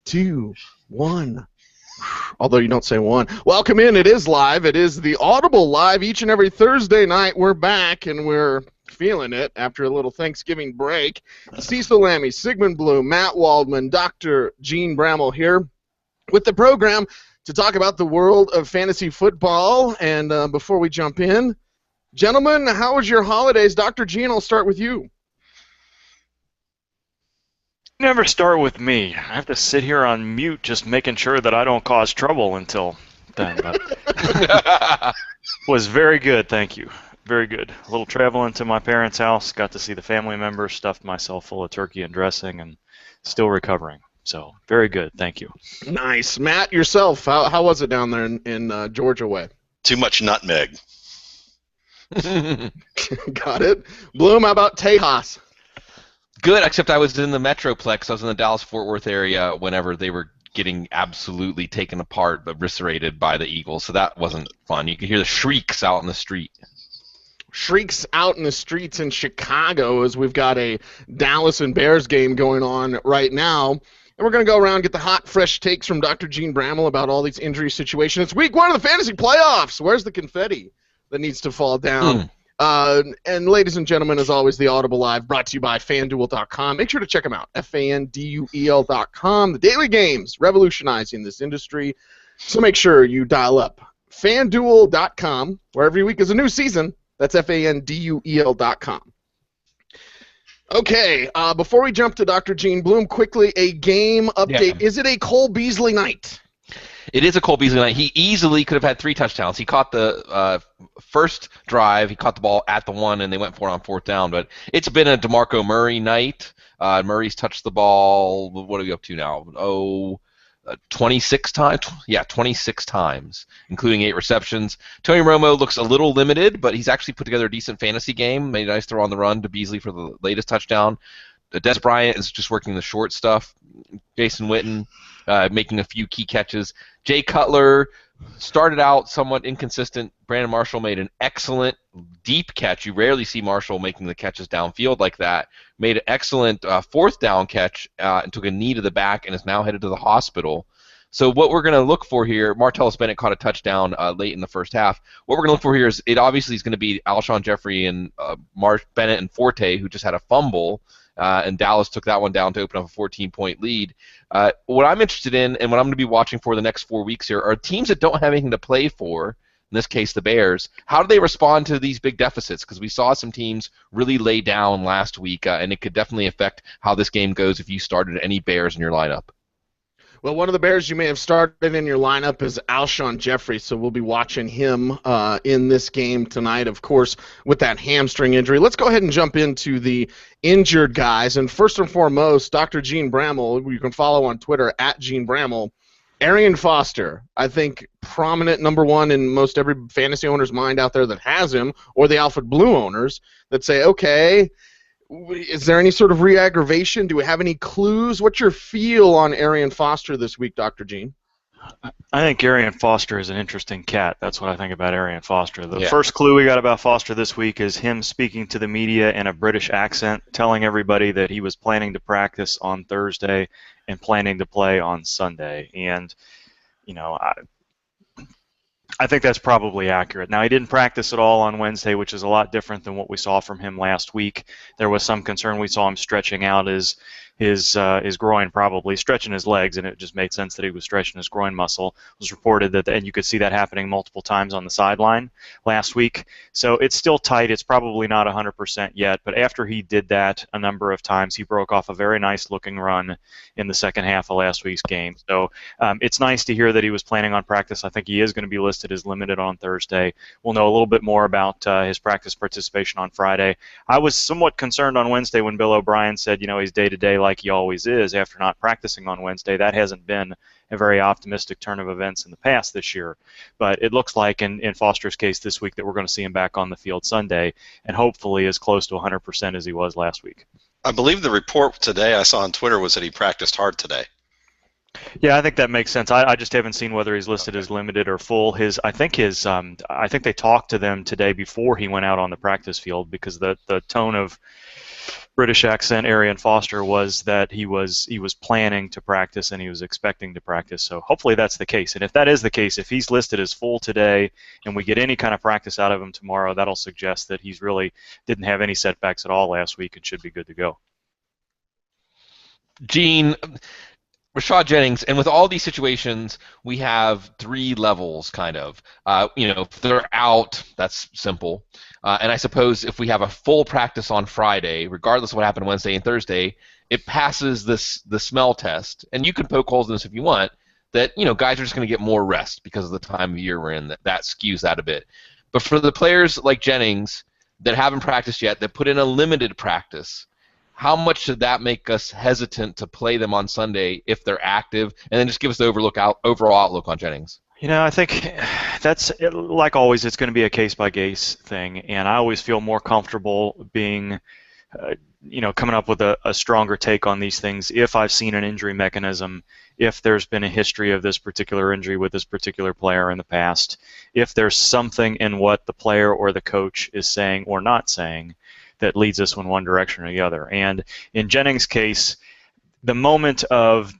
2, 1. Although you don't say 1. Welcome in. It is live. It is the Audible Live each and every Thursday night. We're back, and we're feeling it after a little Thanksgiving break. Cecil Lammy, Sigmund Bloom, Matt Waldman, Dr. Gene Bramall here with the program to talk about the world of fantasy football. And before we jump in, gentlemen, how was your holidays? Dr. Gene, I'll start with you. Never start with me. I have to sit here on mute just making sure that I don't cause trouble until then. But was very good, thank you. Very good. A little traveling to my parents' house, got to see the family members, stuffed myself full of turkey and dressing, and still recovering. So, very good, thank you. Nice. Matt, yourself, how was it down there in Georgia way? Too much nutmeg. Got it. Bloom, how about Tejas? Good, except I was in the Metroplex. I was in the Dallas-Fort Worth area whenever they were getting absolutely taken apart, eviscerated by the Eagles, so that wasn't fun. You could hear the shrieks out in the street. Shrieks out in the streets in Chicago as we've got a Dallas and Bears game going on right now. And we're going to go around and get the hot, fresh takes from Dr. Gene Bramall about all these injury situations. It's week 1 of the fantasy playoffs. Where's the confetti that needs to fall down? And ladies and gentlemen, as always, the Audible Live brought to you by FanDuel.com. Make sure to check them out, FanDuel.com. The daily games revolutionizing this industry. So make sure you dial up FanDuel.com, where every week is a new season. That's FanDuel.com. Okay, before we jump to Dr. Gene Bloom, quickly a game update. Yeah. Is it a Cole Beasley night? It is a Cole Beasley night. He easily could have had 3 touchdowns. He caught the first drive. He caught the ball at the 1, and they went for it on 4th down. But it's been a DeMarco Murray night. Murray's touched the ball. What are we up to now? 26 times? Yeah, 26 times, including 8 receptions. Tony Romo looks a little limited, but he's actually put together a decent fantasy game. Made a nice throw on the run to Beasley for the latest touchdown. Des Bryant is just working the short stuff. Jason Witten making a few key catches. Jay Cutler started out somewhat inconsistent. Brandon Marshall made an excellent deep catch. You rarely see Marshall making the catches downfield like that. Made an excellent 4th down catch and took a knee to the back and is now headed to the hospital. So what we're going to look for here, Martellus Bennett caught a touchdown late in the first half. What we're going to look for here is it obviously is going to be Alshon Jeffrey and Bennett and Forte, who just had a fumble. And Dallas took that one down to open up a 14-point lead. What I'm interested in and what I'm going to be watching for the next 4 weeks here are teams that don't have anything to play for, in this case the Bears. How do they respond to these big deficits? Because we saw some teams really lay down last week, and it could definitely affect how this game goes if you started any Bears in your lineup. Well, one of the Bears you may have started in your lineup is Alshon Jeffrey, so we'll be watching him in this game tonight, of course, with that hamstring injury. Let's go ahead and jump into the injured guys. And first and foremost, Dr. Gene Bramall, who you can follow on Twitter, @Gene Bramall. Arian Foster, I think prominent number 1 in most every fantasy owner's mind out there that has him, or the Alfred Blue owners that say, okay, is there any sort of re-aggravation? Do we have any clues? What's your feel on Arian Foster this week, Dr. Gene? I think Arian Foster is an interesting cat. That's what I think about Arian Foster. The first clue we got about Foster this week is him speaking to the media in a British accent, telling everybody that he was planning to practice on Thursday and planning to play on Sunday. And, you know, I think that's probably accurate. Now, he didn't practice at all on Wednesday, which is a lot different than what we saw from him last week. There was some concern. We saw him stretching out his groin, probably stretching his legs, and it just made sense that he was stretching his groin muscle. It was reported that, and you could see that happening multiple times on the sideline last week. So it's still tight. It's probably not 100% yet, but after he did that a number of times, he broke off a very nice-looking run in the second half of last week's game. So it's nice to hear that he was planning on practice. I think he is going to be listed as limited on Thursday. We'll know a little bit more about his practice participation on Friday. I was somewhat concerned on Wednesday when Bill O'Brien said, you know, he's day-to-day like he always is after not practicing on Wednesday. That hasn't been a very optimistic turn of events in the past this year. But it looks like in Foster's case this week that we're going to see him back on the field Sunday and hopefully as close to 100% as he was last week. I believe the report today I saw on Twitter was that he practiced hard today. Yeah, I think that makes sense. I just haven't seen whether he's listed as limited or full. I think they talked to them today before he went out on the practice field because the tone of British accent Arian Foster was that he was planning to practice and he was expecting to practice. So hopefully that's the case. And if that is the case, if he's listed as full today and we get any kind of practice out of him tomorrow, that'll suggest that he's really didn't have any setbacks at all last week and should be good to go. Gene, Rashad Jennings, and with all these situations, we have three levels, kind of. If they're out, that's simple. And I suppose if we have a full practice on Friday, regardless of what happened Wednesday and Thursday, it passes the smell test. And you can poke holes in this if you want, that guys are just going to get more rest because of the time of year we're in. That skews that a bit. But for the players like Jennings that haven't practiced yet, that put in a limited practice, how much should that make us hesitant to play them on Sunday if they're active? And then just give us the overall outlook on Jennings. I think that's, like always, it's going to be a case-by-case thing, and I always feel more comfortable being, coming up with a stronger take on these things if I've seen an injury mechanism, if there's been a history of this particular injury with this particular player in the past, if there's something in what the player or the coach is saying or not saying that leads us in one direction or the other. And in Jennings' case, the moment of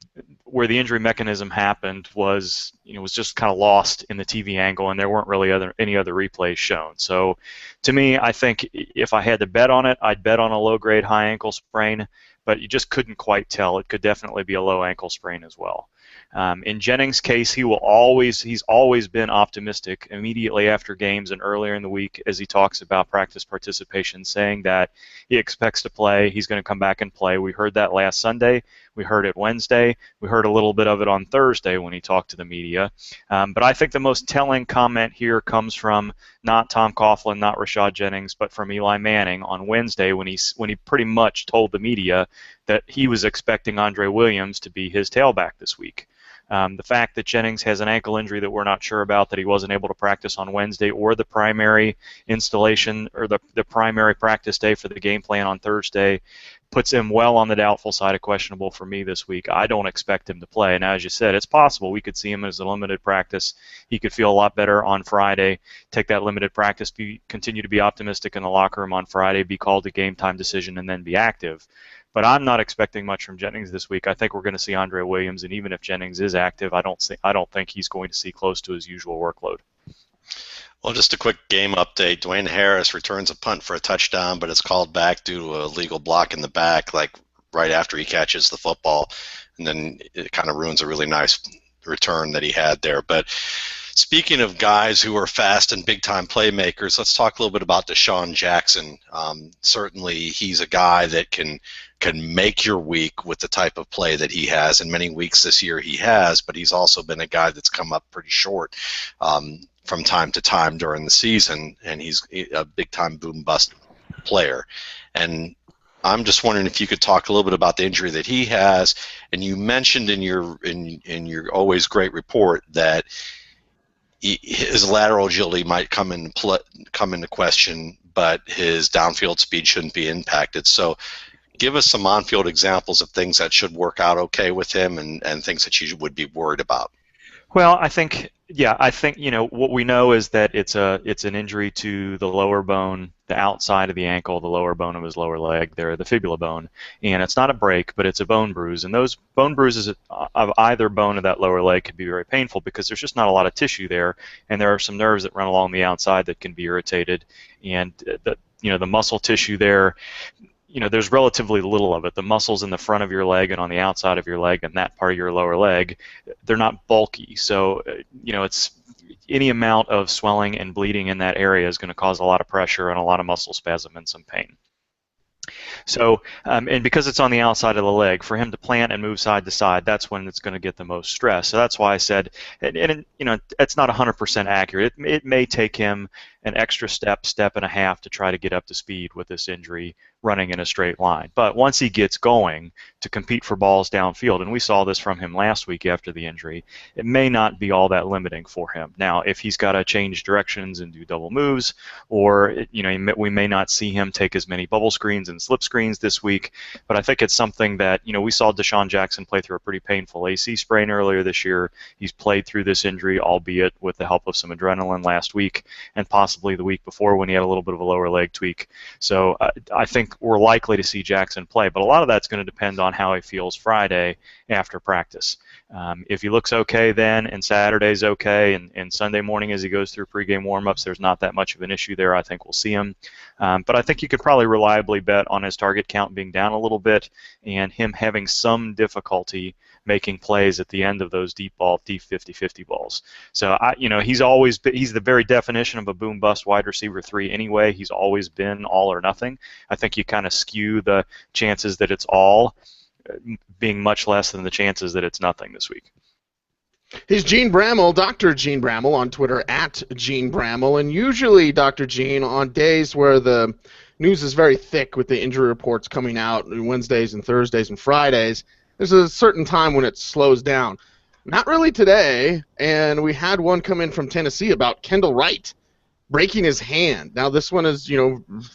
where the injury mechanism happened was just kind of lost in the TV angle, and there weren't really any other replays shown. So to me, I think if I had to bet on it, I'd bet on a low-grade high ankle sprain, but you just couldn't quite tell. It could definitely be a low ankle sprain as well. In Jennings' case, he's always been optimistic immediately after games and earlier in the week as he talks about practice participation, saying that he expects to play, he's going to come back and play. We heard that last Sunday. We heard it Wednesday. We heard a little bit of it on Thursday when he talked to the media. But I think the most telling comment here comes from not Tom Coughlin, not Rashad Jennings, but from Eli Manning on Wednesday when he pretty much told the media that he was expecting Andre Williams to be his tailback this week. The fact that Jennings has an ankle injury that we're not sure about, that he wasn't able to practice on Wednesday, or the primary installation or the primary practice day for the game plan on Thursday, puts him well on the doubtful side of questionable for me this week. I don't expect him to play. Now, as you said, it's possible we could see him as a limited practice. He could feel a lot better on Friday, take that limited practice, continue to be optimistic in the locker room on Friday, be called a game time decision, and then be active. But I'm not expecting much from Jennings this week. I think we're going to see Andre Williams, and even if Jennings is active, I don't think he's going to see close to his usual workload. Well, just a quick game update. Dwayne Harris returns a punt for a touchdown, but it's called back due to a legal block in the back, like right after he catches the football, and then it kind of ruins a really nice return that he had there. But speaking of guys who are fast and big-time playmakers, let's talk a little bit about Deshaun Jackson. Certainly, he's a guy that can make your week with the type of play that he has. In many weeks this year he has, but he's also been a guy that's come up pretty short from time to time during the season, and he's a big-time boom-bust player. And I'm just wondering if you could talk a little bit about the injury that he has. And you mentioned in your always great report that his lateral agility might come into question, but his downfield speed shouldn't be impacted. So give us some on-field examples of things that should work out okay with him, and things that you would be worried about. Well, I think what we know is that it's an injury to the lower bone, the outside of the ankle, the lower bone of his lower leg there, the fibula bone, and it's not a break, but it's a bone bruise, and those bone bruises of either bone of that lower leg can be very painful because there's just not a lot of tissue there, and there are some nerves that run along the outside that can be irritated, and the muscle tissue there, there's relatively little of it. The muscles in the front of your leg and on the outside of your leg and that part of your lower leg, they're not bulky. So, it's any amount of swelling and bleeding in that area is going to cause a lot of pressure and a lot of muscle spasm and some pain. So, and because it's on the outside of the leg, for him to plant and move side to side, that's when it's going to get the most stress. So that's why I said, and it's not 100% accurate. It may take him an extra step and a half to try to get up to speed with this injury running in a straight line. But once he gets going to compete for balls downfield, and we saw this from him last week after the injury, it may not be all that limiting for him. Now, if he's got to change directions and do double moves, or we may not see him take as many bubble screens and slip screens screens this week, but I think it's something that, we saw Deshaun Jackson play through a pretty painful AC sprain earlier this year. He's played through this injury, albeit with the help of some adrenaline last week and possibly the week before when he had a little bit of a lower leg tweak. So I think we're likely to see Jackson play, but a lot of that's going to depend on how he feels Friday after practice. If he looks okay then, and Saturday's okay, and Sunday morning as he goes through pregame warmups, there's not that much of an issue there. I think we'll see him. But I think you could probably reliably bet on his target count being down a little bit and him having some difficulty making plays at the end of those deep 50-50 balls. So he's the very definition of a boom bust wide receiver 3 anyway. He's always been all or nothing. I think you kind of skew the chances that it's all being much less than the chances that it's nothing this week. He's Gene Bramall, Dr. Gene Bramall on Twitter, @Gene Bramall, and usually, Dr. Gene, on days where the news is very thick with the injury reports coming out on Wednesdays and Thursdays and Fridays, there's a certain time when it slows down. Not really today, and we had one come in from Tennessee about Kendall Wright breaking his hand. Now, this one is,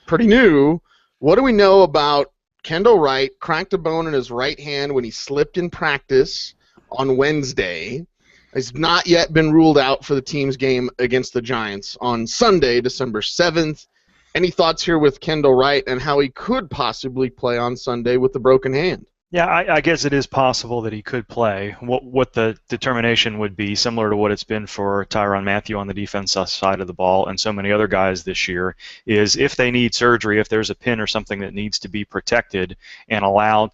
pretty new. What do we know about Kendall Wright cracked a bone in his right hand when he slipped in practice on Wednesday? He's not yet been ruled out for the team's game against the Giants on Sunday, December 7th. Any thoughts here with Kendall Wright and how he could possibly play on Sunday with the broken hand? Yeah, I guess it is possible that he could play. What the determination would be, similar to what it's been for Tyrann Mathieu on the defensive side of the ball and so many other guys this year, is if they need surgery, if there's a pin or something that needs to be protected and allowed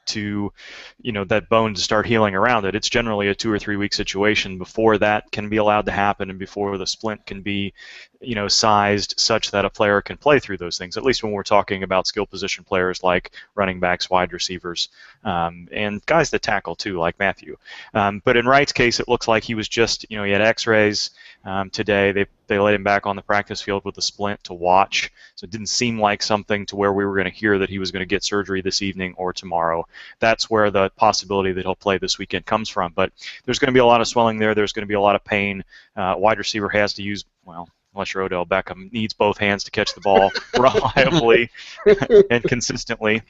to, that bone to start healing around it, it's generally a 2 or 3 week situation before that can be allowed to happen and before the splint can be, sized such that a player can play through those things, at least when we're talking about skill position players like running backs, wide receivers, and guys that tackle too, like Mathieu. But in Wright's case, it looks like he was just, he had x-rays today. They let him back on the practice field with a splint to watch, so it didn't seem like something to where we were going to hear that he was going to get surgery this evening or tomorrow. That's where the possibility that he'll play this weekend comes from. But there's going to be a lot of swelling there. There's going to be a lot of pain. Wide receiver has to use, unless you're Odell Beckham, needs both hands to catch the ball reliably and consistently.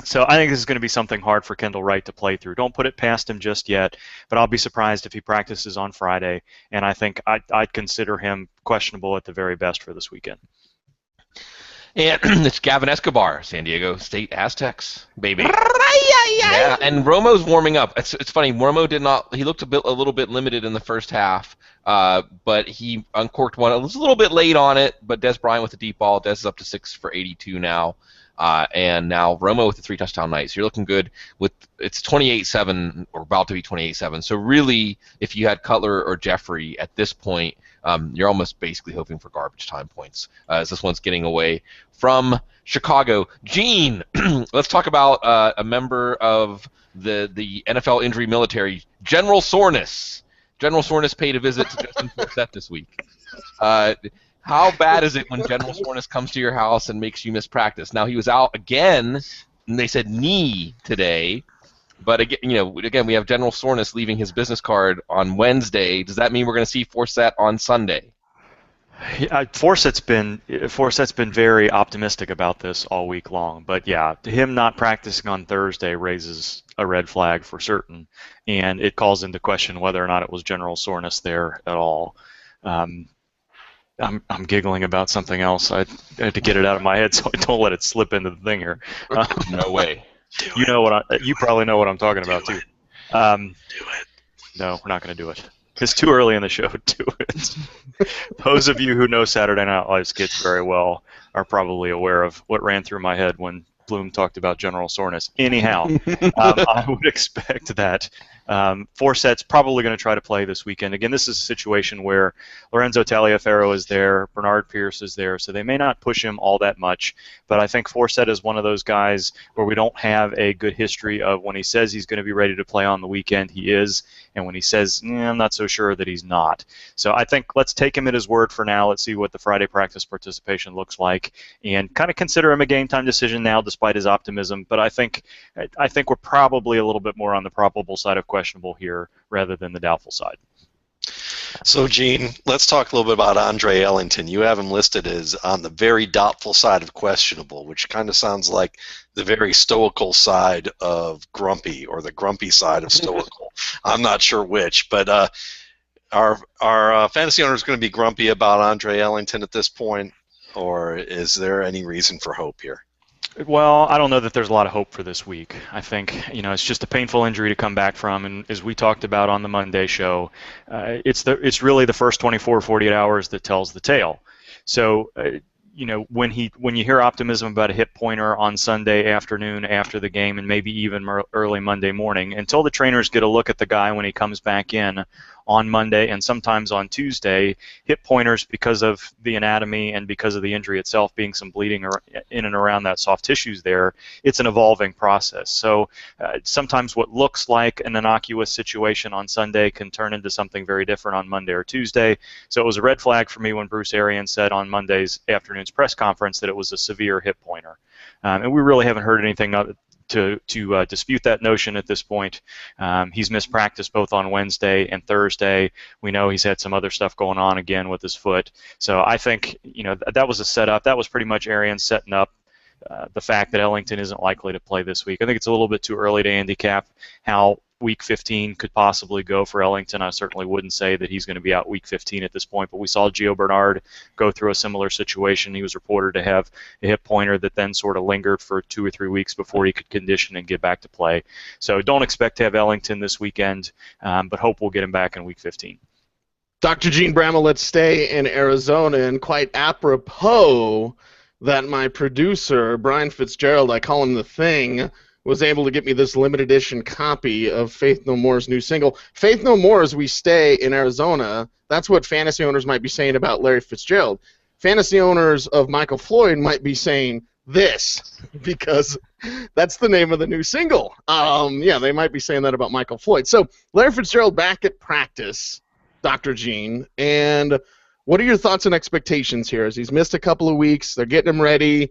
So I think this is going to be something hard for Kendall Wright to play through. Don't put it past him just yet, but I'll be surprised if he practices on Friday, and I think I'd consider him questionable at the very best for this weekend. And it's Gavin Escobar, San Diego State Aztecs, baby. Yeah, and Romo's warming up. It's funny. Romo did not. He looked a little bit limited in the first half, but he uncorked one. It was a little bit late on it, but Des Bryant with the deep ball. Des is up to 6 for 82 now. And now Romo with the 3 touchdown night. So you're looking good with it's 28-7 or about to be 28-7. So really, if you had Cutler or Jeffrey at this point, you're almost basically hoping for garbage time points as this one's getting away from Chicago. Gene, let's talk about a member of the NFL injury military, General Soreness. General Soreness paid a visit to Justin Forsett this week. How bad is it when General Soreness comes to your house and makes you miss practice? Now, he was out again, and they said knee today. But again, we have General Soreness leaving his business card on Wednesday. Does that mean we're going to see Forsett on Sunday? Forsett's been very optimistic about this all week long. But yeah, him not practicing on Thursday raises a red flag for certain, and it calls into question whether or not it was General Soreness there at all. I'm giggling about something else. I had to get it out of my head, so I don't let it slip into the thing here. No way. You probably know what I'm talking about too. Do it. No, we're not going to do it. It's too early in the show to do it. Those of you who know Saturday Night Live skits very well are probably aware of what ran through my head when Bloom talked about General Soreness. Anyhow, I would expect that Forsett's probably going to try to play this weekend. Again, this is a situation where Lorenzo Taliaferro is there, Bernard Pierce is there, so they may not push him all that much. But I think Forsett is one of those guys where we don't have a good history of when he says he's going to be ready to play on the weekend, he is, and when he says, I'm not so sure that he's not. So I think let's take him at his word for now. Let's see what the Friday practice participation looks like, and kind of consider him a game-time decision now, despite his optimism. But I think we're probably a little bit more on the probable side of questionable here rather than the doubtful side. So, Gene, let's talk a little bit about Andre Ellington. You have him listed as on the very doubtful side of questionable, which kind of sounds like the very stoical side of grumpy, or the grumpy side of stoical. I'm not sure which, but are fantasy owners going to be grumpy about Andre Ellington at this point, or is there any reason for hope here? Well, I don't know that there's a lot of hope for this week. I think, it's just a painful injury to come back from, and as we talked about on the Monday show, it's really the first 24, 48 hours that tells the tale. So, when you hear optimism about a hip pointer on Sunday afternoon after the game, and maybe even early Monday morning, until the trainers get a look at the guy when he comes back in on Monday and sometimes on Tuesday, hip pointers, because of the anatomy and because of the injury itself being some bleeding in and around that soft tissues there, it's an evolving process. So sometimes what looks like an innocuous situation on Sunday can turn into something very different on Monday or Tuesday. So it was a red flag for me when Bruce Arians said on Monday's afternoon's press conference that it was a severe hip pointer. And we really haven't heard anything to dispute that notion at this point. He's missed practice both on Wednesday and Thursday. We know he's had some other stuff going on again with his foot. So I think that was a setup. That was pretty much Arians setting up the fact that Ellington isn't likely to play this week. I think it's a little bit too early to handicap how Week 15 could possibly go for Ellington. I certainly wouldn't say that he's going to be out Week 15 at this point, but we saw Gio Bernard go through a similar situation. He was reported to have a hip pointer that then sort of lingered for 2 or 3 weeks before he could condition and get back to play. So don't expect to have Ellington this weekend, but hope we'll get him back in Week 15. Dr. Gene Bramall, let's stay in Arizona, and quite apropos that my producer, Brian Fitzgerald, I call him the Thing, was able to get me this limited edition copy of Faith No More's new single. Faith No More, as we stay in Arizona, that's what fantasy owners might be saying about Larry Fitzgerald. Fantasy owners of Michael Floyd might be saying this, because that's the name of the new single. Yeah, they might be saying that about Michael Floyd. So Larry Fitzgerald back at practice, Dr. Gene, and what are your thoughts and expectations here? As he's missed a couple of weeks, they're getting him ready,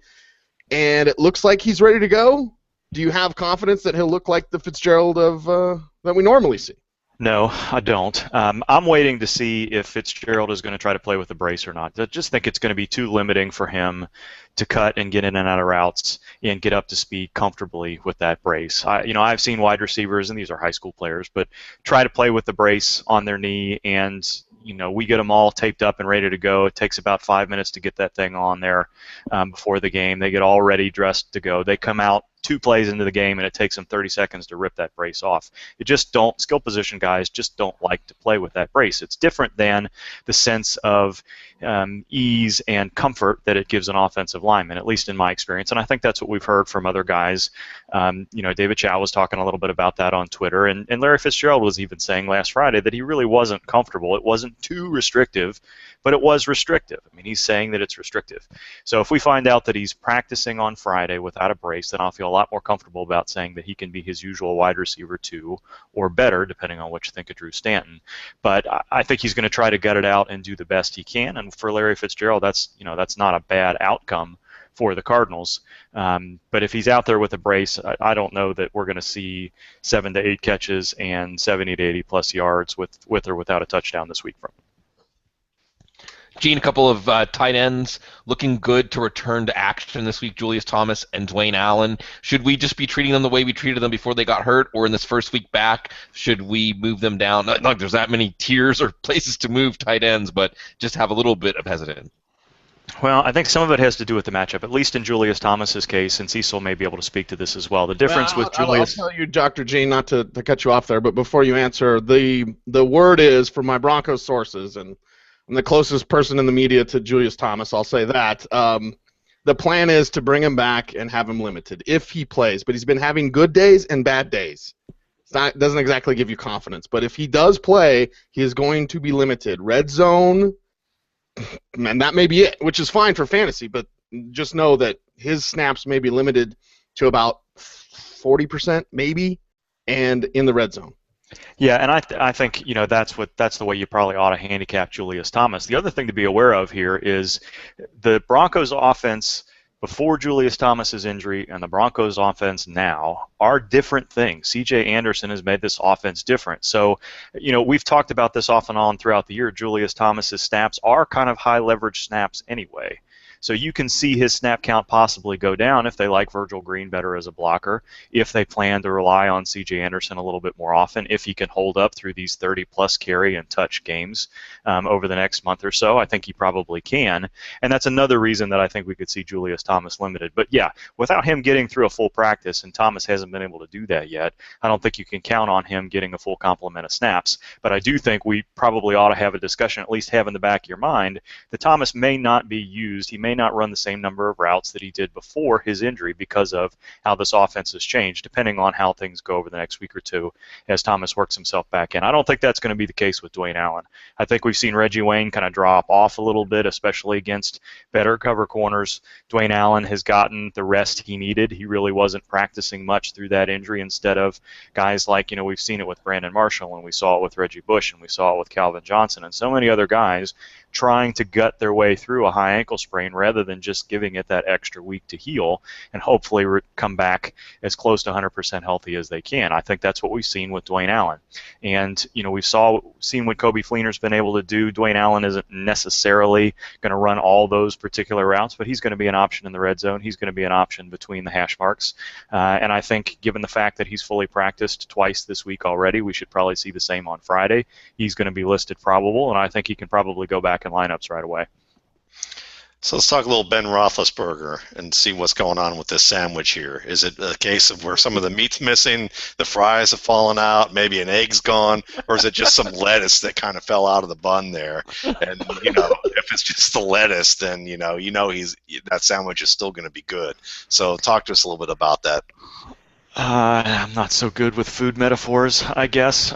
and it looks like he's ready to go. Do you have confidence that he'll look like the Fitzgerald that we normally see? No, I don't. I'm waiting to see if Fitzgerald is going to try to play with the brace or not. I just think it's going to be too limiting for him to cut and get in and out of routes and get up to speed comfortably with that brace. I've seen wide receivers, and these are high school players, but try to play with the brace on their knee, and we get them all taped up and ready to go. It takes about 5 minutes to get that thing on there before the game. They get all ready, dressed to go. They come out 2 plays into the game, and it takes them 30 seconds to rip that brace off. Skill position guys just don't like to play with that brace. It's different than the sense of ease and comfort that it gives an offensive lineman, at least in my experience. And I think that's what we've heard from other guys. David Chow was talking a little bit about that on Twitter, and Larry Fitzgerald was even saying last Friday that he really wasn't comfortable. It wasn't too restrictive, but it was restrictive. I mean, he's saying that it's restrictive. So if we find out that he's practicing on Friday without a brace, then I'll feel a lot more comfortable about saying that he can be his usual wide receiver 2 or better, depending on what you think of Drew Stanton. But I think he's going to try to gut it out and do the best he can. And for Larry Fitzgerald, that's not a bad outcome for the Cardinals. But if he's out there with a brace, I don't know that we're going to see 7 to 8 catches and 70 to 80 plus yards with or without a touchdown this week from him. Gene, a couple of tight ends looking good to return to action this week, Julius Thomas and Dwayne Allen. Should we just be treating them the way we treated them before they got hurt, or in this first week back, should we move them down? Not like there's that many tiers or places to move tight ends, but just have a little bit of hesitation. Well, I think some of it has to do with the matchup, at least in Julius Thomas's case, and Cecil may be able to speak to this as well. The difference with Julius... I'll tell you, Dr. Gene, not to cut you off there, but before you answer, the word is, from my Broncos sources, and I'm the closest person in the media to Julius Thomas, I'll say that. The plan is to bring him back and have him limited if he plays. But he's been having good days and bad days. Doesn't exactly give you confidence. But if he does play, he is going to be limited. Red zone, and that may be it, which is fine for fantasy. But just know that his snaps may be limited to about 40% maybe, and in the red zone. Yeah, and I think that's the way you probably ought to handicap Julius Thomas. The other thing to be aware of here is the Broncos' offense before Julius Thomas's injury and the Broncos offense now are different things. C.J. Anderson has made this offense different. So, we've talked about this off and on throughout the year. Julius Thomas's snaps are kind of high leverage snaps anyway. So you can see his snap count possibly go down if they like Virgil Green better as a blocker, if they plan to rely on C.J. Anderson a little bit more often, if he can hold up through these 30-plus carry and touch games over the next month or so. I think he probably can, and that's another reason that I think we could see Julius Thomas limited. But yeah, without him getting through a full practice, and Thomas hasn't been able to do that yet, I don't think you can count on him getting a full complement of snaps. But I do think we probably ought to have a discussion, at least have in the back of your mind, that Thomas may not be used. He may not run the same number of routes that he did before his injury because of how this offense has changed, depending on how things go over the next week or two as Thomas works himself back in. I don't think that's going to be the case with Dwayne Allen. I think we've seen Reggie Wayne kind of drop off a little bit, especially against better cover corners. Dwayne Allen has gotten the rest he needed. He really wasn't practicing much through that injury instead of guys like, we've seen it with Brandon Marshall, and we saw it with Reggie Bush, and we saw it with Calvin Johnson, and so many other guys trying to gut their way through a high ankle sprain rather than just giving it that extra week to heal and hopefully come back as close to 100% healthy as they can. I think that's what we've seen with Dwayne Allen. And, we've seen what Kobe Fleener's been able to do. Dwayne Allen isn't necessarily going to run all those particular routes, but he's going to be an option in the red zone. He's going to be an option between the hash marks. And I think given the fact that he's fully practiced twice this week already, we should probably see the same on Friday. He's going to be listed probable, and I think he can probably go back in lineups right away. So let's talk a little Ben Roethlisberger and see what's going on with this sandwich here. Is it a case of where some of the meat's missing, the fries have fallen out, maybe an egg's gone, or is it just some lettuce that kind of fell out of the bun there? And, if it's just the lettuce, then, that sandwich is still going to be good. So talk to us a little bit about that. I'm not so good with food metaphors, I guess.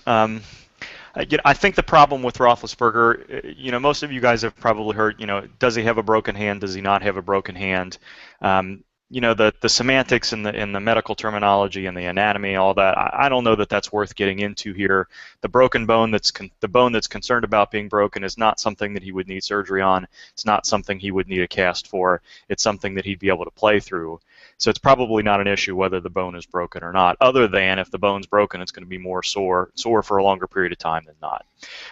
I think the problem with Roethlisberger, most of you guys have probably heard, does he have a broken hand? Does he not have a broken hand? The semantics and the medical terminology and the anatomy, all that. I don't know that that's worth getting into here. The broken bone the bone that's concerned about being broken is not something that he would need surgery on. It's not something he would need a cast for. It's something that he'd be able to play through. So it's probably not an issue whether the bone is broken or not, other than if the bone's broken, it's going to be more sore for a longer period of time than not.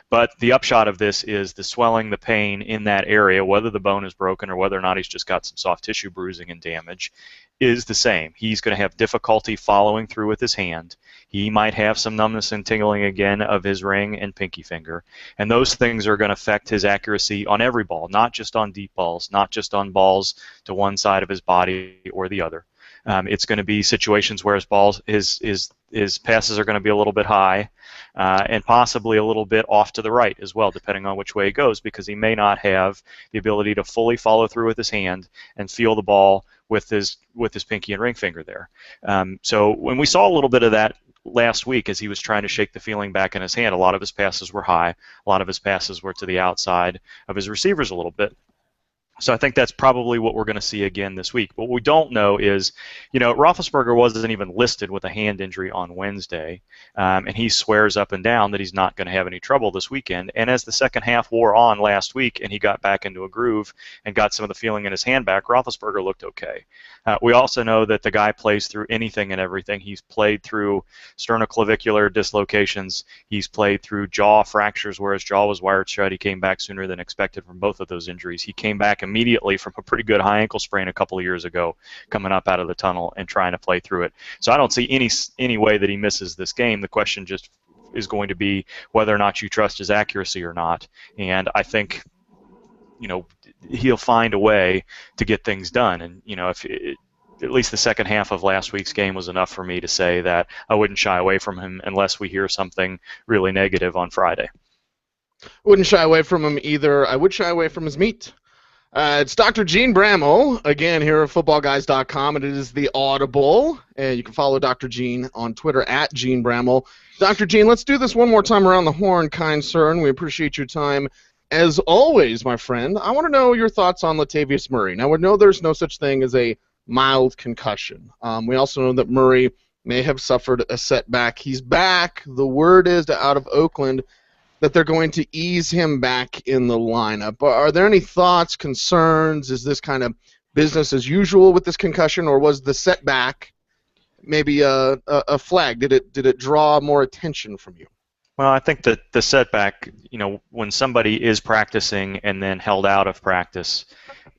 But the upshot of this is the swelling, the pain in that area, whether the bone is broken or whether or not he's just got some soft tissue bruising and damage, is the same. He's going to have difficulty following through with his hand. He might have some numbness and tingling again of his ring and pinky finger. And those things are going to affect his accuracy on every ball, not just on deep balls, not just on balls to one side of his body or the other. It's going to be situations where his passes are going to be a little bit high and possibly a little bit off to the right as well, depending on which way he goes, because he may not have the ability to fully follow through with his hand and feel the ball with his pinky and ring finger there. So when we saw a little bit of that last week as he was trying to shake the feeling back in his hand, a lot of his passes were high, a lot of his passes were to the outside of his receivers a little bit. So I think that's probably what we're going to see again this week. What we don't know is, Roethlisberger wasn't even listed with a hand injury on Wednesday, and he swears up and down that he's not going to have any trouble this weekend. And as the second half wore on last week and he got back into a groove and got some of the feeling in his hand back, Roethlisberger looked okay. We also know that the guy plays through anything and everything. He's played through sternoclavicular dislocations. He's played through jaw fractures where his jaw was wired shut. He came back sooner than expected from both of those injuries. He came back immediately from a pretty good high ankle sprain a couple of years ago, coming up out of the tunnel and trying to play through it. So I don't see any way that he misses this game. The question just is going to be whether or not you trust his accuracy or not. And I think, he'll find a way to get things done. And, at least the second half of last week's game was enough for me to say that I wouldn't shy away from him unless we hear something really negative on Friday. Wouldn't shy away from him either. I would shy away from his meat. It's Dr. Gene Bramall, again, here at footballguys.com, and it is the Audible. And you can follow Dr. Gene on Twitter at Gene Bramall. Dr. Gene, let's do this one more time around the horn, kind sir, and we appreciate your time. As always, my friend, I want to know your thoughts on Latavius Murray. Now, we know there's no such thing as a mild concussion. We also know that Murray may have suffered a setback. He's back. The word is out of Oakland that they're going to ease him back in the lineup. Are there any thoughts, concerns? Is this kind of business as usual with this concussion, or was the setback maybe a flag? Did it draw more attention from you? Well, I think that the setback, when somebody is practicing and then held out of practice,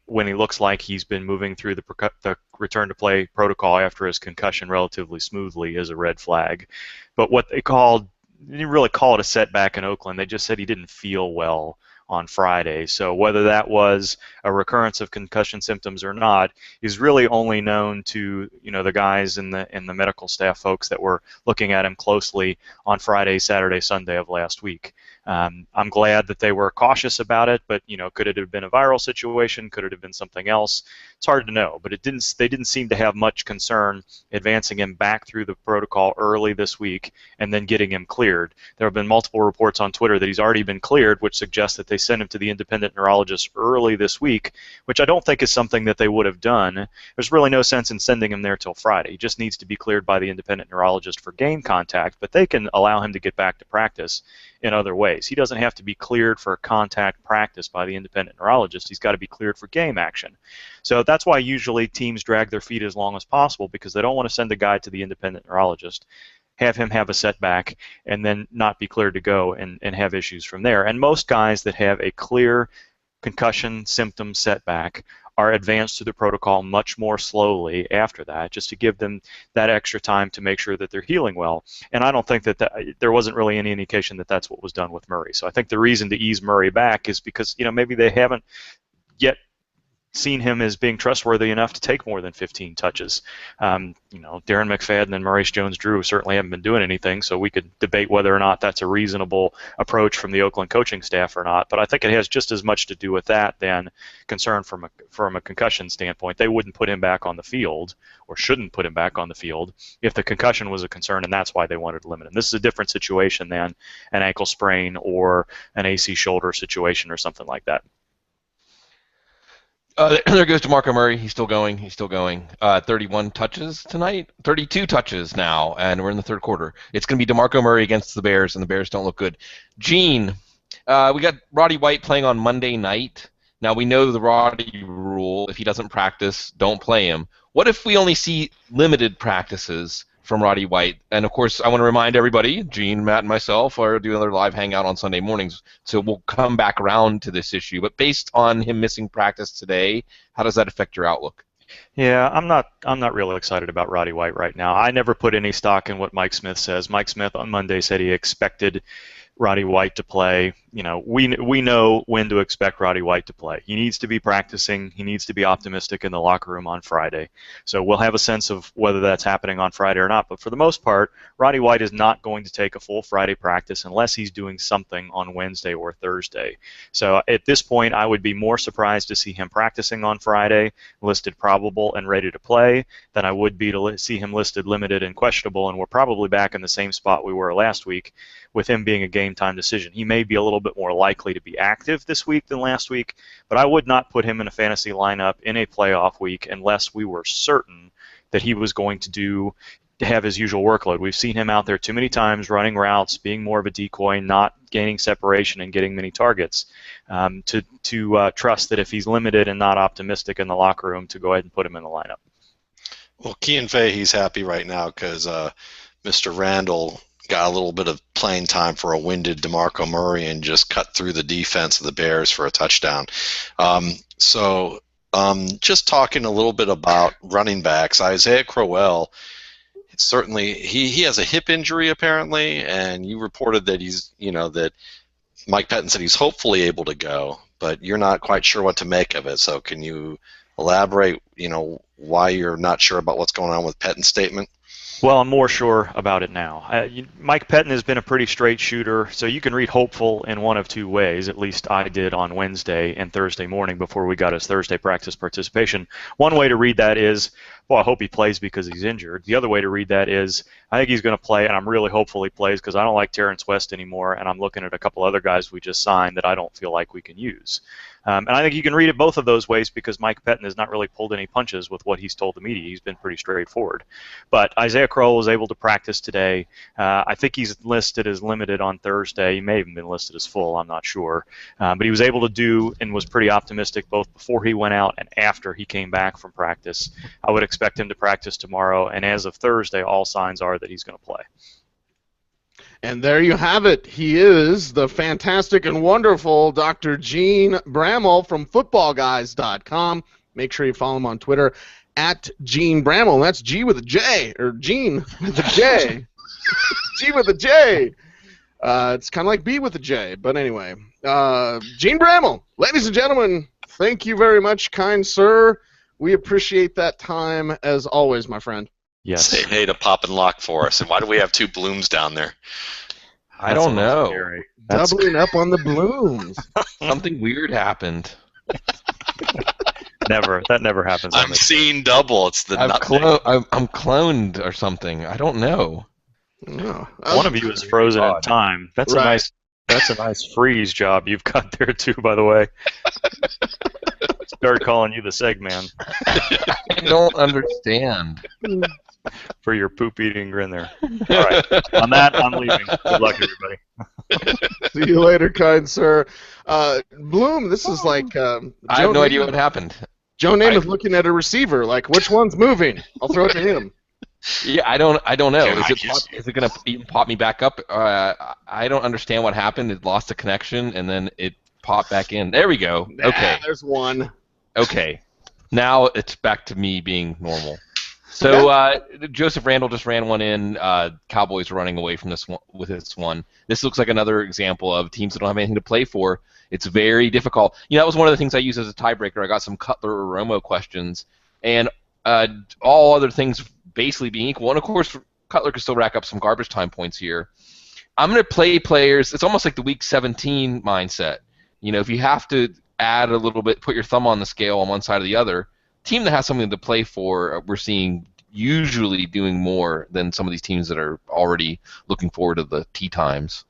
when he looks like he's been moving through the return to play protocol after his concussion relatively smoothly, is a red flag. But what they didn't really call it a setback in Oakland. They just said he didn't feel well on Friday. So whether that was a recurrence of concussion symptoms or not is really only known to the guys and the medical staff folks that were looking at him closely on Friday, Saturday, Sunday of last week. I'm glad that they were cautious about it, but could it have been a viral situation? Could it have been something else? It's hard to know, but they didn't seem to have much concern advancing him back through the protocol early this week and then getting him cleared. There have been multiple reports on Twitter that he's already been cleared, which suggests that they sent him to the independent neurologist early this week, which I don't think is something that they would have done. There's really no sense in sending him there till Friday. He just needs to be cleared by the independent neurologist for game contact, but they can allow him to get back to practice in other ways. He doesn't have to be cleared for contact practice by the independent neurologist. He's got to be cleared for game action. So that's why usually teams drag their feet as long as possible, because they don't want to send a guy to the independent neurologist, have him have a setback, and then not be cleared to go and have issues from there. And most guys that have a clear concussion symptom setback are advanced to the protocol much more slowly after that, just to give them that extra time to make sure that they're healing well. And I don't think that there wasn't really any indication that that's what was done with Murray. So I think the reason to ease Murray back is because maybe they haven't yet seen him as being trustworthy enough to take more than 15 touches. Darren McFadden and Maurice Jones-Drew certainly haven't been doing anything, so we could debate whether or not that's a reasonable approach from the Oakland coaching staff or not. But I think it has just as much to do with that than concern from a concussion standpoint. They wouldn't put him back on the field, or shouldn't put him back on the field, if the concussion was a concern, and that's why they wanted to limit him. This is a different situation than an ankle sprain or an AC shoulder situation or something like that. There goes DeMarco Murray. He's still going. 31 touches tonight. 32 touches now, and we're in the third quarter. It's going to be DeMarco Murray against the Bears, and the Bears don't look good. Gene, we got Roddy White playing on Monday night. Now, we know the Roddy rule. If he doesn't practice, don't play him. What if we only see limited practices from Roddy White? And, of course, I want to remind everybody, Gene, Matt, and myself are doing another live hangout on Sunday mornings, so we'll come back around to this issue. But based on him missing practice today, how does that affect your outlook? Yeah, I'm not really excited about Roddy White right now. I never put any stock in what Mike Smith says. Mike Smith on Monday said he expected Roddy White to play. We know when to expect Roddy White to play. He needs to be practicing. He needs to be optimistic in the locker room on Friday. So we'll have a sense of whether that's happening on Friday or not. But for the most part, Roddy White is not going to take a full Friday practice unless he's doing something on Wednesday or Thursday. So at this point, I would be more surprised to see him practicing on Friday, listed probable and ready to play, than I would be to see him listed limited and questionable. And we're probably back in the same spot we were last week, with him being a game-time decision. He may be a little bit more likely to be active this week than last week, but I would not put him in a fantasy lineup in a playoff week unless we were certain that he was going to have his usual workload. We've seen him out there too many times running routes, being more of a decoy, not gaining separation and getting many targets, to trust that if he's limited and not optimistic in the locker room, to go ahead and put him in the lineup. Well, Kean Fahey's happy right now because Mr. Randall got a little bit of playing time for a winded DeMarco Murray and just cut through the defense of the Bears for a touchdown. Just talking a little bit about running backs, Isaiah Crowell, certainly he has a hip injury apparently, and you reported that that Mike Pettin said he's hopefully able to go, but you're not quite sure what to make of it. So can you elaborate, why you're not sure about what's going on with Pettin's statement? Well, I'm more sure about it now. Mike Pettin has been a pretty straight shooter, so you can read hopeful in one of two ways. At least I did on Wednesday and Thursday morning before we got his Thursday practice participation. One way to read that is well, I hope he plays because he's injured. The other way to read that is I think he's going to play, and I'm really hopeful he plays because I don't like Terrence West anymore, and I'm looking at a couple other guys we just signed that I don't feel like we can use. And I think you can read it both of those ways because Mike Pettin has not really pulled any punches with what he's told the media. He's been pretty straightforward. But Isaiah Crowell was able to practice today. I think he's listed as limited on Thursday. He may have even been listed as full. I'm not sure. But he was able to do and was pretty optimistic both before he went out and after he came back from practice. I would expect him to practice tomorrow. And as of Thursday, all signs are that he's going to play. And there you have it. He is the fantastic and wonderful Dr. Gene Bramall from footballguys.com. Make sure you follow him on Twitter at Gene Bramall. That's G with a J, or Gene with a J. G with a J. It's kind of like B with a J, but anyway. Gene Bramall, ladies and gentlemen, thank you very much, kind sir. We appreciate that time as always, my friend. Yes. Say hey to Pop and Lock for us. And why do we have 2 Blooms down there? I don't know. Doubling up on the Blooms. Something weird happened. That never happens. I'm seeing double. It's the I'm cloned or something. I don't know. No. One of you is frozen in time. That's Right. a nice freeze job you've got there too, by the way. Start calling you the Seg Man I don't understand. for your poop eating grin there. All right. On that, I'm leaving. Good luck, everybody. See you later, kind sir. Bloom, this is like I have no idea what happened. Joe Namath looking at a receiver, like which one's moving? I'll throw it to him. Yeah, I don't know. Yeah, Is it gonna even pop me back up? I don't understand what happened. It lost the connection and then it popped back in. There we go. Okay. There's one. Okay. Now it's back to me being normal. So Joseph Randall just ran one in. Cowboys are running away from this one with this one. This looks like another example of teams that don't have anything to play for. It's very difficult. That was one of the things I used as a tiebreaker. I got some Cutler or Romo questions, and all other things basically being equal. And of course, Cutler could still rack up some garbage time points here. I'm going to play players. It's almost like the Week 17 mindset. If you have to add a little bit, put your thumb on the scale on one side or the other, team that has something to play for, we're seeing usually doing more than some of these teams that are already looking forward to the tee times.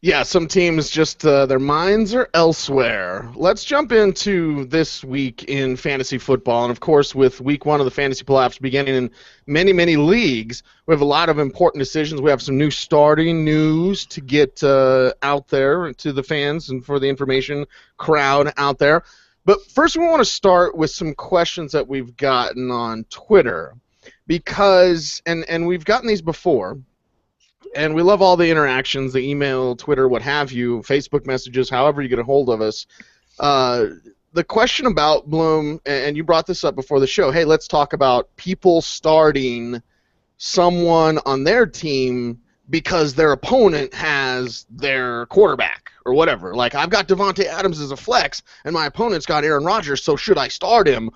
Yeah, some teams just their minds are elsewhere. Let's jump into this week in fantasy football. And, of course, with week 1 of the fantasy playoffs beginning in many, many leagues, we have a lot of important decisions. We have some new starting news to get out there to the fans and for the information crowd out there. But first we want to start with some questions that we've gotten on Twitter because, and we've gotten these before, and we love all the interactions, the email, Twitter, what have you, Facebook messages, however you get a hold of us. The question about Bloom, and you brought this up before the show, hey, let's talk about people starting someone on their team because their opponent has their quarterback or whatever. Like, I've got Devontae Adams as a flex, and my opponent's got Aaron Rodgers, so should I start him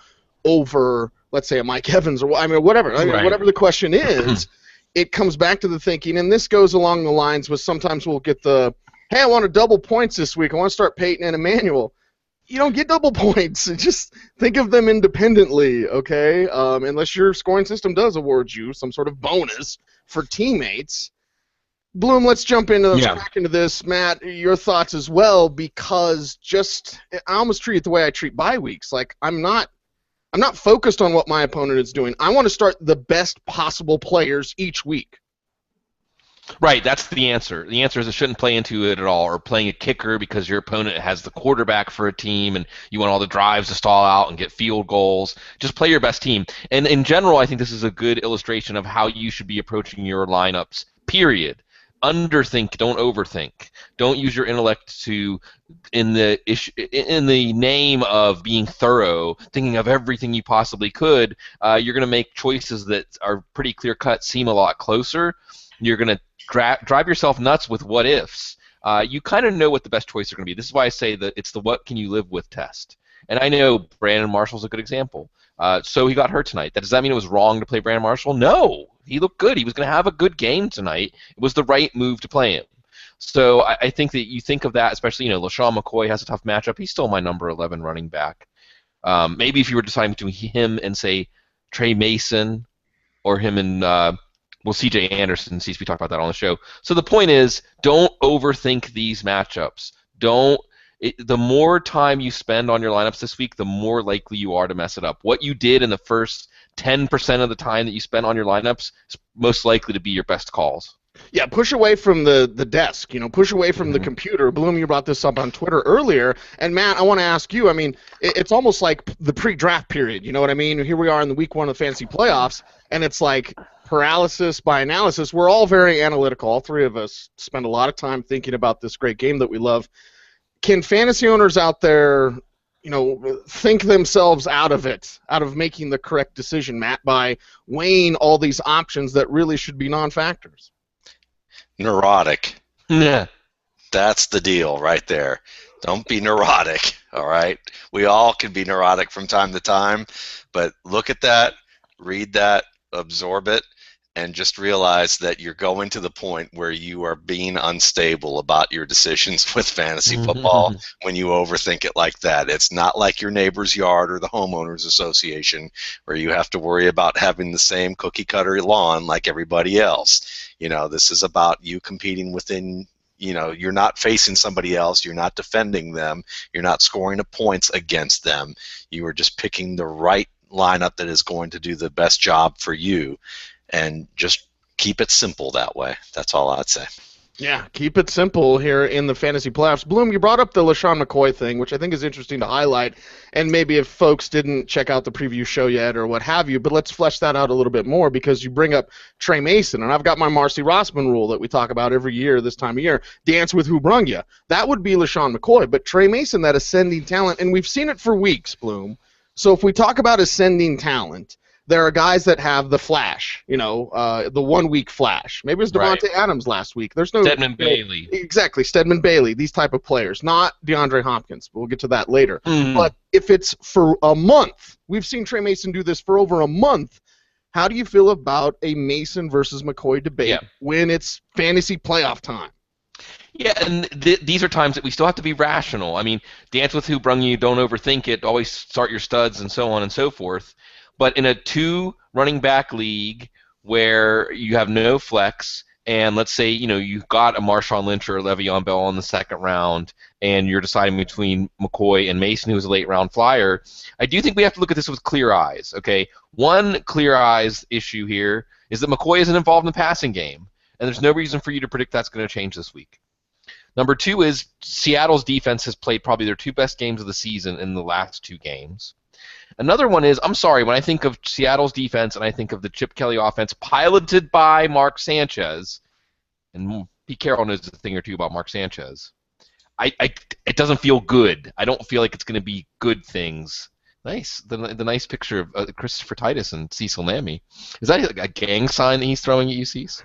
over, let's say, a Mike Evans or whatever. Right. Whatever the question is, it comes back to the thinking, and this goes along the lines with sometimes we'll get the, hey, I want to double points this week. I want to start Peyton and Emmanuel. You don't get double points. Just think of them independently, okay? Unless your scoring system does award you some sort of bonus for teammates. Bloom, let's jump into this, crack into this. Matt, your thoughts as well, because I almost treat it the way I treat bye weeks. Like, I'm not focused on what my opponent is doing. I want to start the best possible players each week. Right, that's the answer. The answer is it shouldn't play into it at all, or playing a kicker because your opponent has the quarterback for a team and you want all the drives to stall out and get field goals. Just play your best team. And in general, I think this is a good illustration of how you should be approaching your lineups, period. Underthink, don't overthink. Don't use your intellect to, in the name of being thorough, thinking of everything you possibly could. You're going to make choices that are pretty clear cut, seem a lot closer. You're going to drive yourself nuts with what ifs. You kind of know what the best choices are going to be. This is why I say that it's the what can you live with test. And I know Brandon Marshall's a good example. So he got hurt tonight. Does that mean it was wrong to play Brandon Marshall? No. He looked good. He was going to have a good game tonight. It was the right move to play him. So I think that you think of that, especially, LaShawn McCoy has a tough matchup. He's still my number 11 running back. Maybe if you were deciding between him and, say, Trey Mason, or him and C.J. Anderson, since we talked about that on the show. So the point is, don't overthink these matchups. The more time you spend on your lineups this week, the more likely you are to mess it up. What you did in the first 10% of the time that you spent on your lineups is most likely to be your best calls. Yeah, push away from the desk, push away from the computer. Bloom, you brought this up on Twitter earlier. And, Matt, I want to ask you, it's almost like the pre-draft period, you know what I mean? Here we are in the week 1 of the fantasy playoffs, and it's like paralysis by analysis. We're all very analytical. All three of us spend a lot of time thinking about this great game that we love. Can fantasy owners out there, think themselves out of making the correct decision, Matt, by weighing all these options that really should be non-factors? Neurotic. Yeah. That's the deal right there. Don't be neurotic, all right? We all can be neurotic from time to time, but look at that, read that, absorb it, and just realize that you're going to the point where you are being unstable about your decisions with fantasy football when you overthink it like that. It's not like your neighbor's yard or the homeowners association where you have to worry about having the same cookie-cutter lawn like everybody else. This is about you competing within, you're not facing somebody else, you're not defending them, you're not scoring points against them. You are just picking the right lineup that is going to do the best job for you. And just keep it simple that way. That's all I'd say. Yeah, keep it simple here in the fantasy playoffs. Bloom, you brought up the LaShawn McCoy thing, which I think is interesting to highlight, and maybe if folks didn't check out the preview show yet or what have you, but let's flesh that out a little bit more because you bring up Trey Mason, and I've got my Marcy Rossman rule that we talk about every year this time of year, dance with who brung you. That would be LaShawn McCoy, but Trey Mason, that ascending talent, and we've seen it for weeks, Bloom. So if we talk about ascending talent, there are guys that have the flash, the 1 week flash. Maybe it was Devontae Adams last week. There's no Stedman Bailey. Exactly, Stedman Bailey, these type of players, not DeAndre Hopkins. We'll get to that later. But if it's for a month, we've seen Trey Mason do this for over a month. How do you feel about a Mason versus McCoy debate when it's fantasy playoff time? Yeah, and these are times that we still have to be rational. Dance with who brung you, don't overthink it, always start your studs, and so on and so forth. But in a 2 running back league where you have no flex, and let's say you've got a Marshawn Lynch or a Le'Veon Bell in the second round, and you're deciding between McCoy and Mason, who's a late round flyer, I do think we have to look at this with clear eyes. Okay, one clear eyes issue here is that McCoy isn't involved in the passing game, and there's no reason for you to predict that's going to change this week. Number 2 is Seattle's defense has played probably their 2 best games of the season in the last 2 games. Another one is, I'm sorry, when I think of Seattle's defense and I think of the Chip Kelly offense piloted by Mark Sanchez, and Pete Carroll knows a thing or two about Mark Sanchez, it doesn't feel good. I don't feel like it's going to be good things. Nice. The nice picture of Christopher Titus and Cecil Lammey. Is that a gang sign that he's throwing at you, Cecil?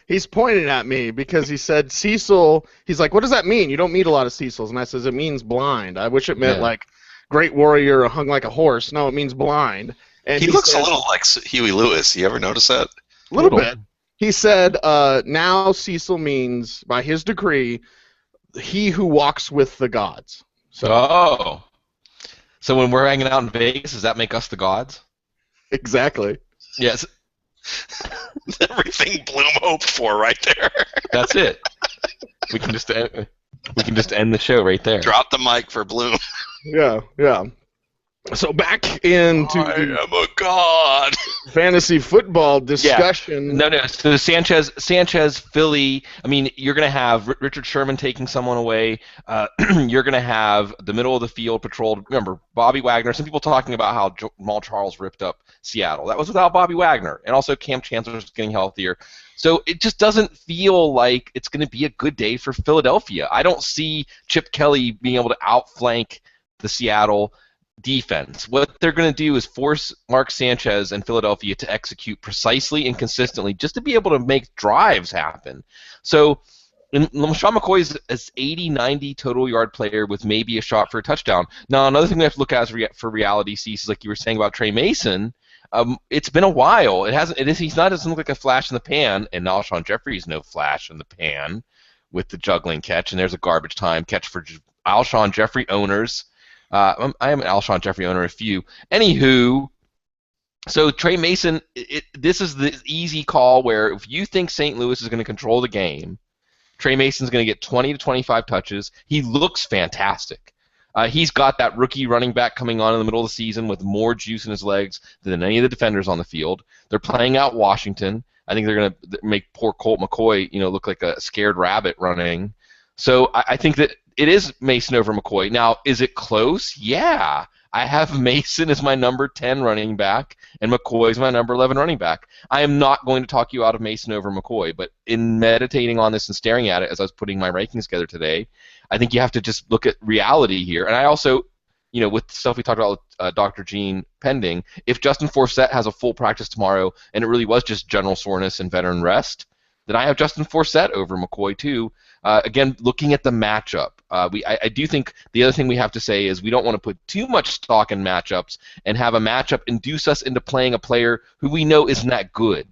He's pointing at me because he said Cecil, he's like, what does that mean? You don't meet a lot of Cecils. And I says, it means blind. I wish it meant like great warrior hung like a horse. No, it means blind. And he looks a little like Huey Lewis. You ever notice that? A little bit. He said, now Cecil means, by his decree, he who walks with the gods. So when we're hanging out in Vegas, does that make us the gods? Exactly. Yes. Everything Bloom hoped for right there. That's it. We can just end the show right there. Drop the mic for Bloom. Yeah. So back into I am a god. Fantasy football discussion. Yeah. No. So Sanchez, Philly. You're going to have Richard Sherman taking someone away. You're going to have the middle of the field patrolled. Remember, Bobby Wagner. Some people talking about how Jamal Charles ripped up Seattle. That was without Bobby Wagner. And also Cam Chancellor's getting healthier. So it just doesn't feel like it's going to be a good day for Philadelphia. I don't see Chip Kelly being able to outflank the Seattle defense. What they're going to do is force Mark Sanchez and Philadelphia to execute precisely and consistently just to be able to make drives happen. So LaShawn McCoy is an 80, 90 total yard player with maybe a shot for a touchdown. Now, another thing we have to look at for reality is like you were saying about Trey Mason. It's been a while. He's not doesn't look like a flash in the pan, and Alshon Jeffrey is no flash in the pan with the juggling catch, and there's a garbage time catch for Alshon Jeffrey owners. I am an Alshon Jeffrey owner, a few. Anywho, So Trey Mason, this is the easy call where if you think St. Louis is going to control the game, Trey Mason's going to get 20 to 25 touches. He looks fantastic. He's got that rookie running back coming on in the middle of the season with more juice in his legs than any of the defenders on the field. They're playing out Washington. I think they're going to make poor Colt McCoy, look like a scared rabbit running. So I think that it is Mason over McCoy. Now, is it close? Yeah. I have Mason as my number 10 running back, and McCoy is my number 11 running back. I am not going to talk you out of Mason over McCoy, but in meditating on this and staring at it as I was putting my rankings together today, I think you have to just look at reality here. And I also, with stuff we talked about with Dr. Gene pending, if Justin Forsett has a full practice tomorrow and it really was just general soreness and veteran rest, then I have Justin Forsett over McCoy too. Again, looking at the matchup, I do think the other thing we have to say is we don't want to put too much stock in matchups and have a matchup induce us into playing a player who we know isn't that good.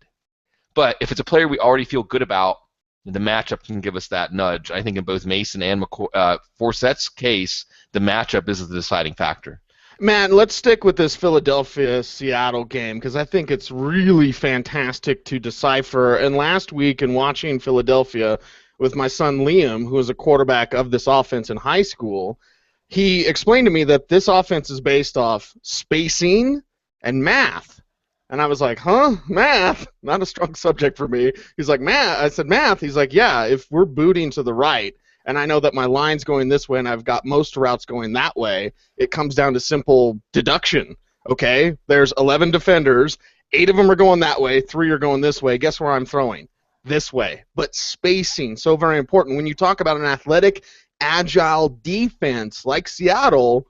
But if it's a player we already feel good about, the matchup can give us that nudge. I think in both Mason and Forsett's case, the matchup is the deciding factor. Man, let's stick with this Philadelphia-Seattle game because I think it's really fantastic to decipher. And last week in watching Philadelphia with my son Liam, who was a quarterback of this offense in high school, he explained to me that this offense is based off spacing and math. And I was like, huh? Math? Not a strong subject for me. He's like, math? I said, math? He's like, yeah, if we're booting to the right, and I know that my line's going this way and I've got most routes going that way, it comes down to simple deduction, okay? There's 11 defenders, 8 of them are going that way, 3 are going this way. Guess where I'm throwing? This way. But spacing, so very important. When you talk about an athletic, agile defense like Seattle,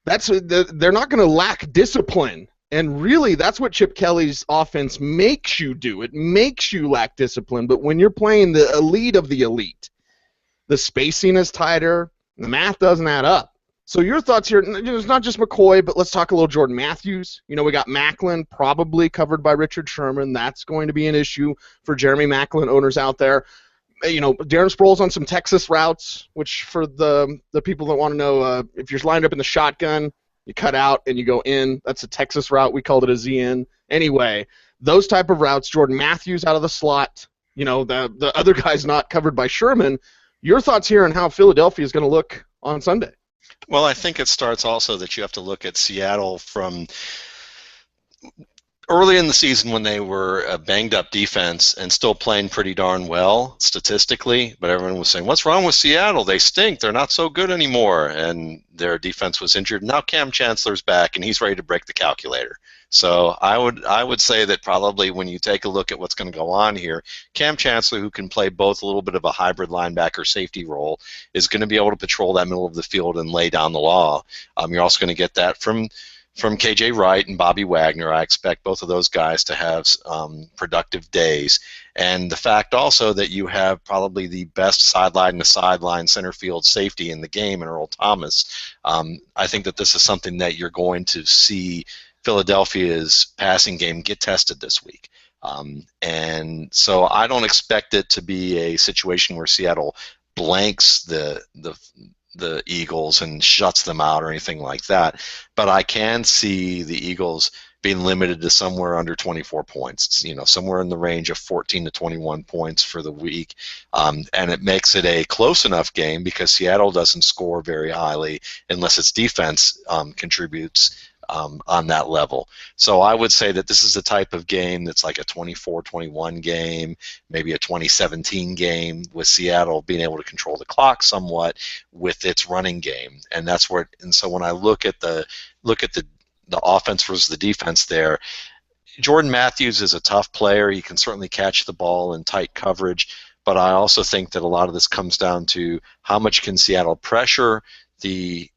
they're not going to lack discipline. And really, that's what Chip Kelly's offense makes you do. It makes you lack discipline. But when you're playing the elite of the elite, the spacing is tighter, the math doesn't add up. So your thoughts here, it's not just McCoy, but let's talk a little Jordan Matthews. We got Macklin probably covered by Richard Sherman. That's going to be an issue for Jeremy Macklin owners out there. Darren Sproles on some Texas routes, which for the people that want to know, if you're lined up in the shotgun, you cut out and you go in. That's a Texas route. We called it a Z-in. Anyway, those type of routes, Jordan Matthews out of the slot, the other guy's not covered by Sherman. Your thoughts here on how Philadelphia is going to look on Sunday? Well, I think it starts also that you have to look at Seattle from early in the season when they were a banged-up defense and still playing pretty darn well statistically, but everyone was saying, what's wrong with Seattle? They stink. They're not so good anymore, and their defense was injured. Now Cam Chancellor's back, and he's ready to break the calculator. So I would say that probably when you take a look at what's going to go on here, Cam Chancellor, who can play both a little bit of a hybrid linebacker safety role, is going to be able to patrol that middle of the field and lay down the law. You're also going to get that from KJ Wright and Bobby Wagner. I expect both of those guys to have productive days. And the fact also that you have probably the best sideline-to-sideline center field safety in the game in Earl Thomas, I think that this is something that you're going to see Philadelphia's passing game get tested this week. And so I don't expect it to be a situation where Seattle blanks the Eagles and shuts them out or anything like that. But I can see the Eagles being limited to somewhere under 24 points, somewhere in the range of 14 to 21 points for the week. And it makes it a close enough game because Seattle doesn't score very highly unless its defense contributes on that level. So I would say that this is the type of game that's like a 24-21 game, maybe a 2017 game, with Seattle being able to control the clock somewhat with its running game. And that's where and so when I look at the offense versus the defense there, Jordan Matthews is a tough player. He can certainly catch the ball in tight coverage, but I also think that a lot of this comes down to how much can Seattle pressure the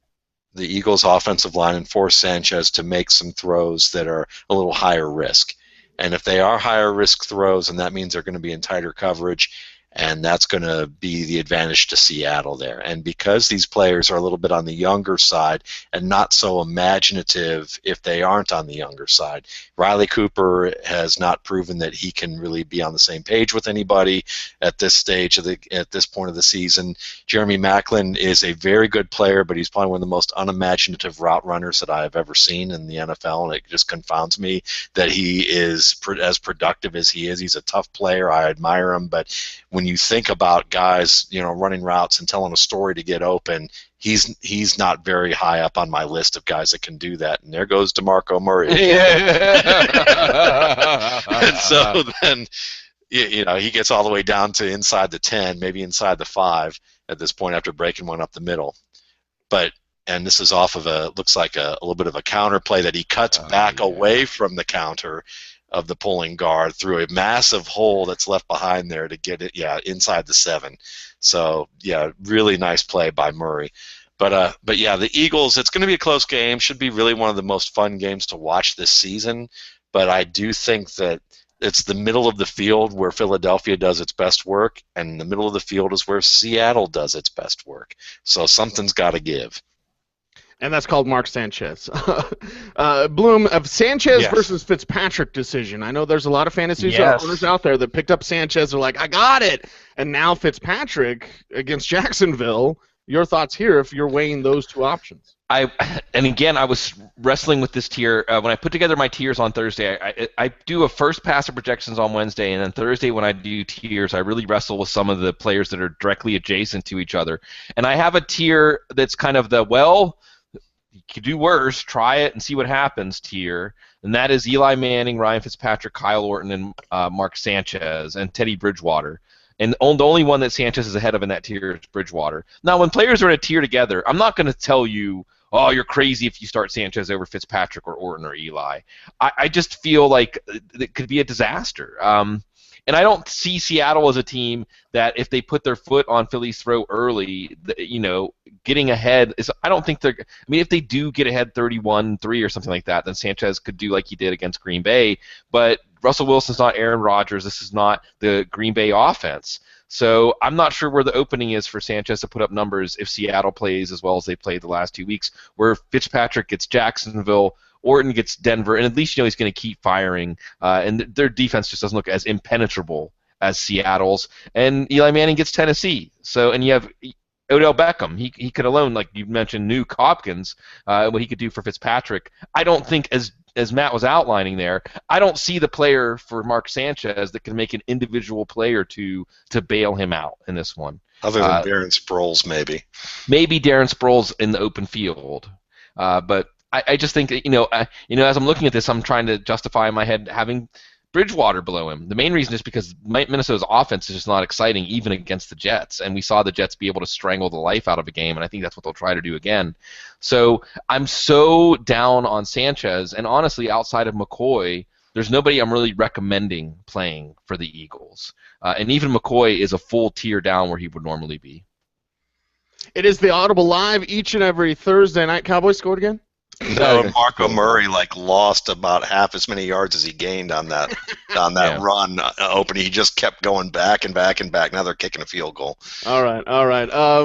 Eagles' offensive line and force Sanchez to make some throws that are a little higher risk. And if they are higher risk throws, and that means they're going to be in tighter coverage, and that's going to be the advantage to Seattle there. And because these players are a little bit on the younger side and not so imaginative if they aren't on the younger side, Riley Cooper has not proven that he can really be on the same page with anybody at this stage at this point of the season. Jeremy Maclin is a very good player, but he's probably one of the most unimaginative route runners that I have ever seen in the NFL, and it just confounds me that he is as productive as he is. He's a tough player. I admire him, but when you think about guys, running routes and telling a story to get open, he's not very high up on my list of guys that can do that. And there goes DeMarco Murray. And so then, he gets all the way down to inside the 10, maybe inside the 5 at this point after breaking one up the middle. And this is off of looks like a little bit of a counter play that he cuts back away from the counter of the pulling guard through a massive hole that's left behind there to get it, inside the 7. So, really nice play by Murray. But the Eagles, it's going to be a close game. Should be really one of the most fun games to watch this season. But I do think that it's the middle of the field where Philadelphia does its best work, and the middle of the field is where Seattle does its best work. So something's got to give. And that's called Mark Sanchez. Bloom, of Sanchez versus Fitzpatrick decision. I know there's a lot of fantasy owners out there that picked up Sanchez. They're like, I got it. And now Fitzpatrick against Jacksonville. Your thoughts here if you're weighing those two options. I was wrestling with this tier. When I put together my tiers on Thursday, I do a first pass of projections on Wednesday, and then Thursday when I do tiers, I really wrestle with some of the players that are directly adjacent to each other. And I have a tier that's kind of you could do worse, try it and see what happens tier, and that is Eli Manning, Ryan Fitzpatrick, Kyle Orton, and Mark Sanchez, and Teddy Bridgewater. And the only one that Sanchez is ahead of in that tier is Bridgewater. Now, when players are in a tier together, I'm not going to tell you, oh, you're crazy if you start Sanchez over Fitzpatrick or Orton or Eli. I just feel like it could be a disaster. And I don't see Seattle as a team that if they put their foot on Philly's throat early, getting ahead is. I don't think they're. I mean, if they do get ahead 31-3 or something like that, then Sanchez could do like he did against Green Bay. But Russell Wilson's not Aaron Rodgers. This is not the Green Bay offense. So I'm not sure where the opening is for Sanchez to put up numbers if Seattle plays as well as they played the last 2 weeks, where Fitzpatrick gets Jacksonville, Orton gets Denver, and at least he's going to keep firing. And their defense just doesn't look as impenetrable as Seattle's. And Eli Manning gets Tennessee. So, and you have Odell Beckham. He could alone, like you mentioned, Nuke Hopkins, what he could do for Fitzpatrick. I don't think, as Matt was outlining there, I don't see the player for Mark Sanchez that can make an individual play or two to bail him out in this one. Other than Darren Sproles, maybe. Maybe Darren Sproles in the open field. But I just think that, as I'm looking at this, I'm trying to justify in my head having Bridgewater below him. The main reason is because Minnesota's offense is just not exciting, even against the Jets. And we saw the Jets be able to strangle the life out of a game, and I think that's what they'll try to do again. So I'm so down on Sanchez, and honestly, outside of McCoy, there's nobody I'm really recommending playing for the Eagles. And even McCoy is a full tier down where he would normally be. It is the Audible Live each and every Thursday night. Cowboys scored again? No, Marco Murray lost about half as many yards as he gained on that run opening. He just kept going back and back and back. Now they're kicking a field goal. All right.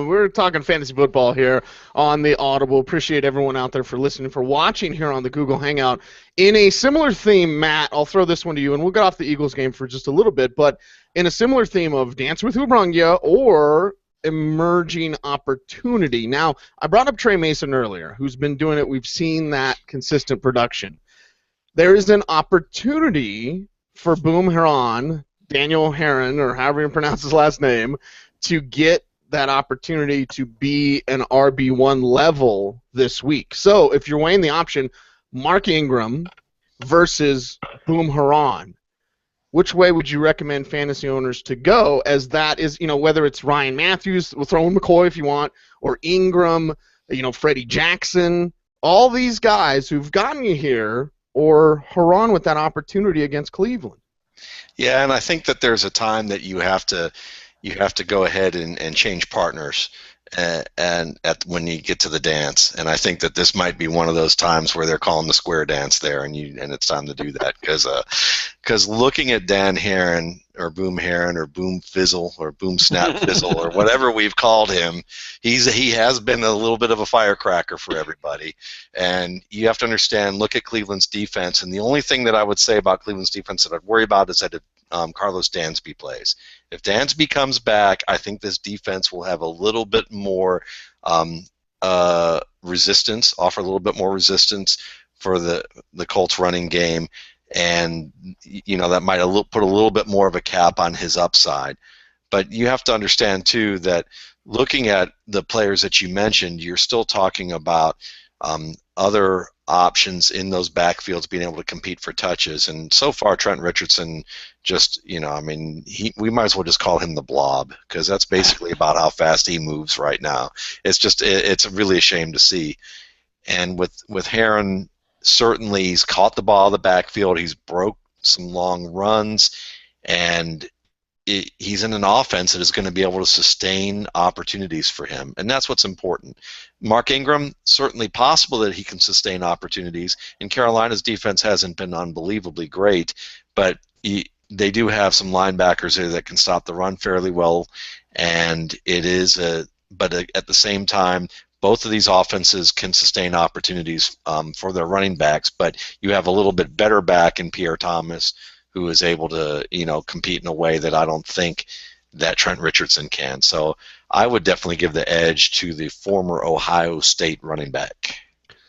We're talking fantasy football here on the Audible. Appreciate everyone out there for listening, for watching here on the Google Hangout. In a similar theme, Matt, I'll throw this one to you, and we'll get off the Eagles game for just a little bit, but in a similar theme of Dance with Who Brung Ya or emerging opportunity. Now, I brought up Trey Mason earlier, who's been doing it. We've seen that consistent production. There is an opportunity for Boom Heron, Daniel Heron, or however you pronounce his last name, to get that opportunity to be an RB1 level this week. So if you're weighing the option, Mark Ingram versus Boom Heron, which way would you recommend fantasy owners to go, as that is, whether it's Ryan Matthews, we'll throw in McCoy if you want, or Ingram, Freddie Jackson, all these guys who've gotten you here, or Heron with that opportunity against Cleveland? Yeah, and I think that there's a time that you have to go ahead and change partners. and when you get to the dance. And I think that this might be one of those times where they're calling the square dance there, and it's time to do that because looking at Dan Heron or Boom Heron or Boom Fizzle or Boom Snap Fizzle or whatever we've called him, he has been a little bit of a firecracker for everybody. And you have to understand, look at Cleveland's defense, and the only thing that I would say about Cleveland's defense that I'd worry about is that if Carlos Dansby plays. If Dansby comes back, I think this defense will have a little bit more resistance, offer a little bit more resistance for the Colts running game, and that might put a little bit more of a cap on his upside. But you have to understand too that looking at the players that you mentioned, you're still talking about other options in those backfields being able to compete for touches. And so far, Trent Richardson just, we might as well just call him the Blob, because that's basically about how fast he moves right now. It's really a shame to see. And with Heron, certainly he's caught the ball in the backfield. He's broke some long runs, and he's in an offense that is going to be able to sustain opportunities for him, and that's what's important. Mark Ingram, certainly possible that he can sustain opportunities, and Carolina's defense hasn't been unbelievably great, but they do have some linebackers there that can stop the run fairly well, and but at the same time, both of these offenses can sustain opportunities for their running backs, but you have a little bit better back in Pierre Thomas, who is able to, compete in a way that I don't think that Trent Richardson can. So I would definitely give the edge to the former Ohio State running back.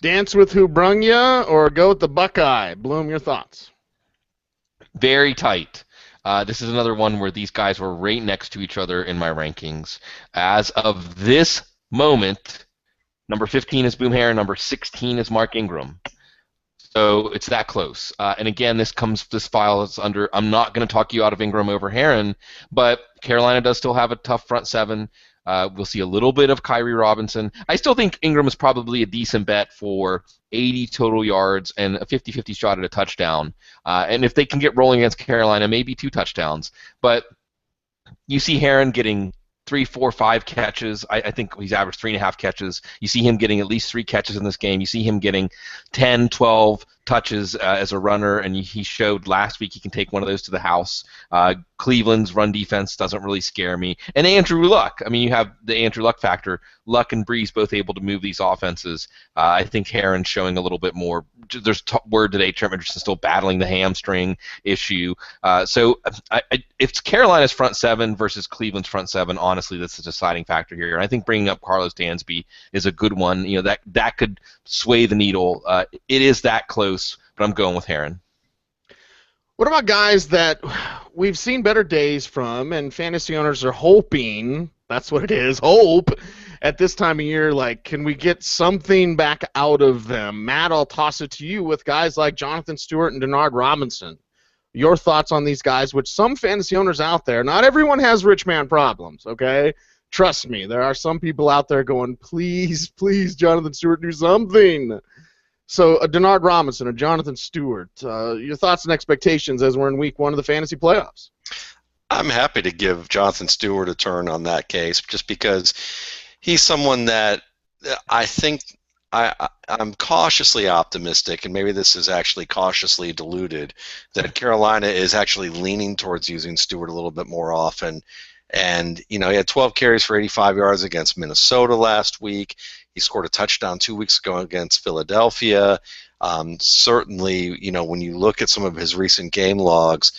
Dance with who brung ya, or go with the Buckeye? Bloom, your thoughts? Very tight. This is another one where these guys were right next to each other in my rankings. As of this moment, number 15 is Boom Heron, number 16 is Mark Ingram. So it's that close. And again, this file is under, I'm not going to talk you out of Ingram over Heron, but Carolina does still have a tough front seven. We'll see a little bit of Kyrie Robinson. I still think Ingram is probably a decent bet for 80 total yards and a 50-50 shot at a touchdown. And if they can get rolling against Carolina, maybe 2 touchdowns. But you see Heron getting 3, 4, 5 catches. I think he's averaged 3.5 catches. You see him getting at least 3 catches in this game. You see him getting 10, 12 touches as a runner, and he showed last week he can take one of those to the house. Cleveland's run defense doesn't really scare me. And Andrew Luck. I mean, you have the Andrew Luck factor. Luck and Breeze both able to move these offenses. I think Heron's showing a little bit more. There's word today Trent Richardson's still battling the hamstring issue. So if it's Carolina's front seven versus Cleveland's front seven, honestly, that's the deciding factor here. And I think bringing up Carlos Dansby is a good one. That could sway the needle. It is that close, but I'm going with Heron. What about guys that we've seen better days from, and fantasy owners are hoping, that's what it is, hope, at this time of year, like, can we get something back out of them? Matt, I'll toss it to you with guys like Jonathan Stewart and Denard Robinson. Your thoughts on these guys, which some fantasy owners out there, not everyone has rich man problems, okay? Trust me, there are some people out there going, please, please, Jonathan Stewart, do something. So a Denard Robinson, a Jonathan Stewart, your thoughts and expectations as we're in week 1 of the fantasy playoffs? I'm happy to give Jonathan Stewart a turn on that case, just because he's someone that I think I'm cautiously optimistic, and maybe this is actually cautiously diluted, that Carolina is actually leaning towards using Stewart a little bit more often. And, he had 12 carries for 85 yards against Minnesota last week. He scored a touchdown 2 weeks ago against Philadelphia. Certainly, when you look at some of his recent game logs,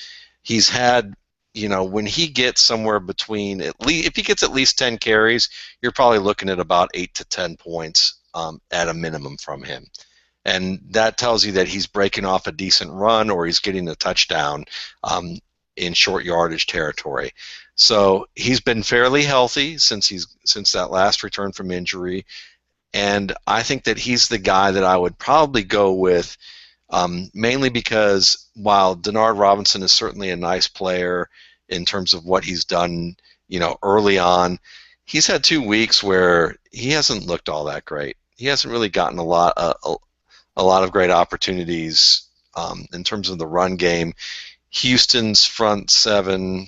he's had, when he gets somewhere between, if he gets at least 10 carries, you're probably looking at about 8 to 10 points at a minimum from him. And that tells you that he's breaking off a decent run, or he's getting a touchdown in short yardage territory. So he's been fairly healthy since that last return from injury, and I think that he's the guy that I would probably go with, mainly because while Denard Robinson is certainly a nice player in terms of what he's done, early on, he's had 2 weeks where he hasn't looked all that great. He hasn't really gotten a lot of great opportunities in terms of the run game. Houston's front seven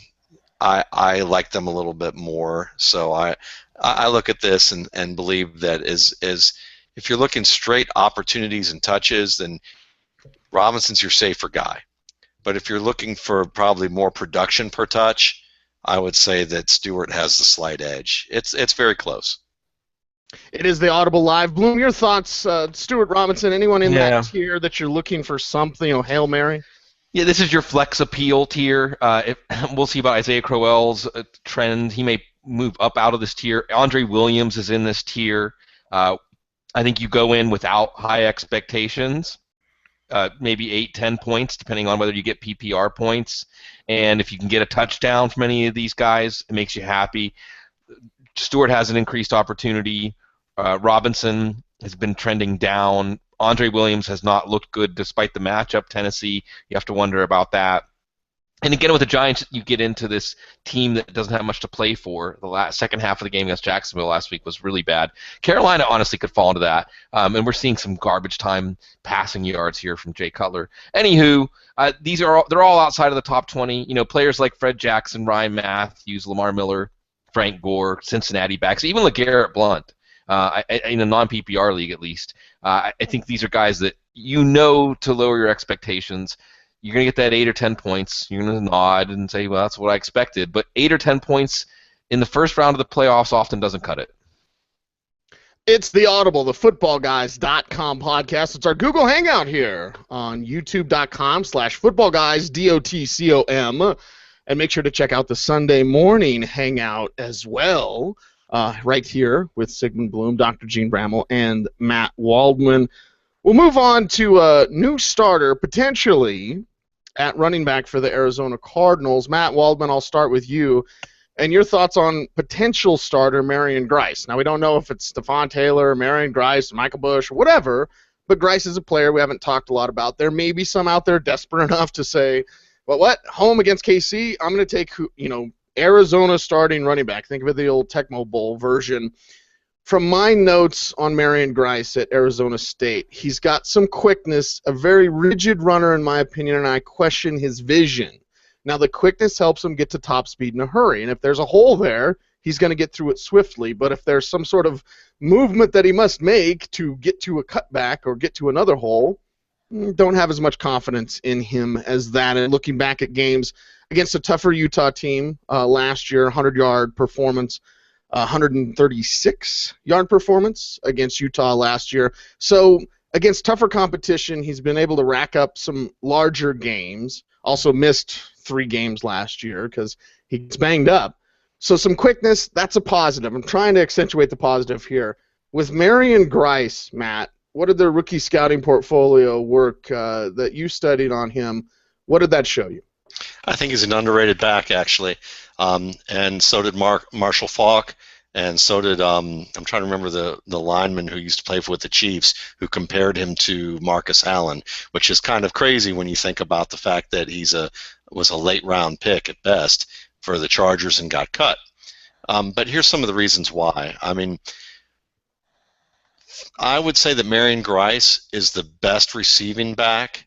I like them a little bit more. So I look at this and believe that as if you're looking straight opportunities and touches, then Robinson's your safer guy. But if you're looking for probably more production per touch, I would say that Stewart has the slight edge. It's very close. It is the Audible Live. Bloom, your thoughts, Stuart Robinson, anyone in Yeah. that tier that you're looking for something, Hail Mary? Yeah, this is your flex appeal tier. We'll see about Isaiah Crowell's trend. He may move up out of this tier. Andre Williams is in this tier. I think you go in without high expectations, maybe 8-10 points, depending on whether you get PPR points. And if you can get a touchdown from any of these guys, it makes you happy. Stewart has an increased opportunity. Robinson has been trending down. Andre Williams has not looked good despite the matchup. Tennessee, you have to wonder about that. And again, with the Giants, you get into this team that doesn't have much to play for. The second half of the game against Jacksonville last week was really bad. Carolina honestly could fall into that, and we're seeing some garbage time passing yards here from Jay Cutler. Anywho, they're all outside of the top 20. Players like Fred Jackson, Ryan Matthews, Lamar Miller, Frank Gore, Cincinnati backs, even LeGarrette Blount. In a non-PPR league at least. I think these are guys that to lower your expectations. You're going to get that 8 or 10 points. You're going to nod and say, well, that's what I expected. But 8 or 10 points in the first round of the playoffs often doesn't cut it. It's the Audible, the footballguys.com podcast. It's our Google Hangout here on youtube.com/footballguys, DOTCOM. And make sure to check out the Sunday morning hangout as well. Right here with Sigmund Bloom, Dr. Gene Bramall, and Matt Waldman. We'll move on to a new starter, potentially, at running back for the Arizona Cardinals. Matt Waldman, I'll start with you. And your thoughts on potential starter Marion Grice. Now, we don't know if it's Stephon Taylor, Marion Grice, Michael Bush, or whatever, but Grice is a player we haven't talked a lot about. There may be some out there desperate enough to say, well, what? Home against KC? I'm going to take, Arizona starting running back. Think of it the old Tecmo Bowl version. From my notes on Marion Grice at Arizona State, he's got some quickness, a very rigid runner in my opinion, and I question his vision. Now, the quickness helps him get to top speed in a hurry, and if there's a hole there, he's going to get through it swiftly. But if there's some sort of movement that he must make to get to a cutback or get to another hole, don't have as much confidence in him as that. And looking back at games against a tougher Utah team last year, 100-yard performance, 136-yard performance against Utah last year. So against tougher competition, he's been able to rack up some larger games. Also missed 3 games last year because he gets banged up. So some quickness, that's a positive. I'm trying to accentuate the positive here. With Marion Grice, Matt, what did the rookie scouting portfolio work that you studied on him? What did that show you? I think he's an underrated back, actually. And so did Marshall Faulk, and so did I'm trying to remember the lineman who used to play with the Chiefs, who compared him to Marcus Allen, which is kind of crazy when you think about the fact that was a late round pick at best for the Chargers and got cut. But here's some of the reasons why. I mean, I would say that Marion Grice is the best receiving back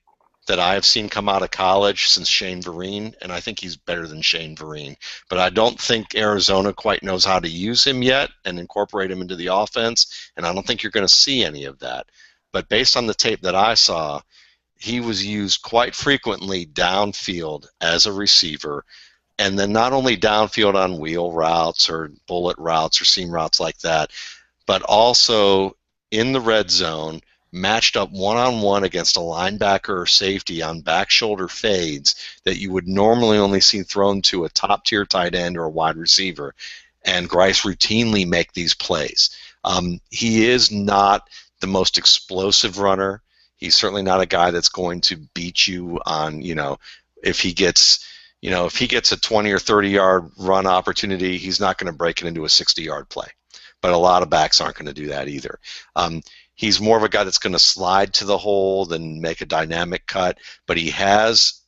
that I have seen come out of college since Shane Vereen, and I think he's better than Shane Vereen. But I don't think Arizona quite knows how to use him yet and incorporate him into the offense, and I don't think you're going to see any of that. But based on the tape that I saw, he was used quite frequently downfield as a receiver, and then not only downfield on wheel routes or bullet routes or seam routes like that, but also in the red zone, matched up one-on-one against a linebacker or safety on back shoulder fades that you would normally only see thrown to a top-tier tight end or a wide receiver, and Grice routinely make these plays. He is not the most explosive runner. He's certainly not a guy that's going to beat you on, if he gets a 20 or 30-yard run opportunity, he's not going to break it into a 60-yard play. But a lot of backs aren't going to do that either. He's more of a guy that's going to slide to the hole than make a dynamic cut, but he has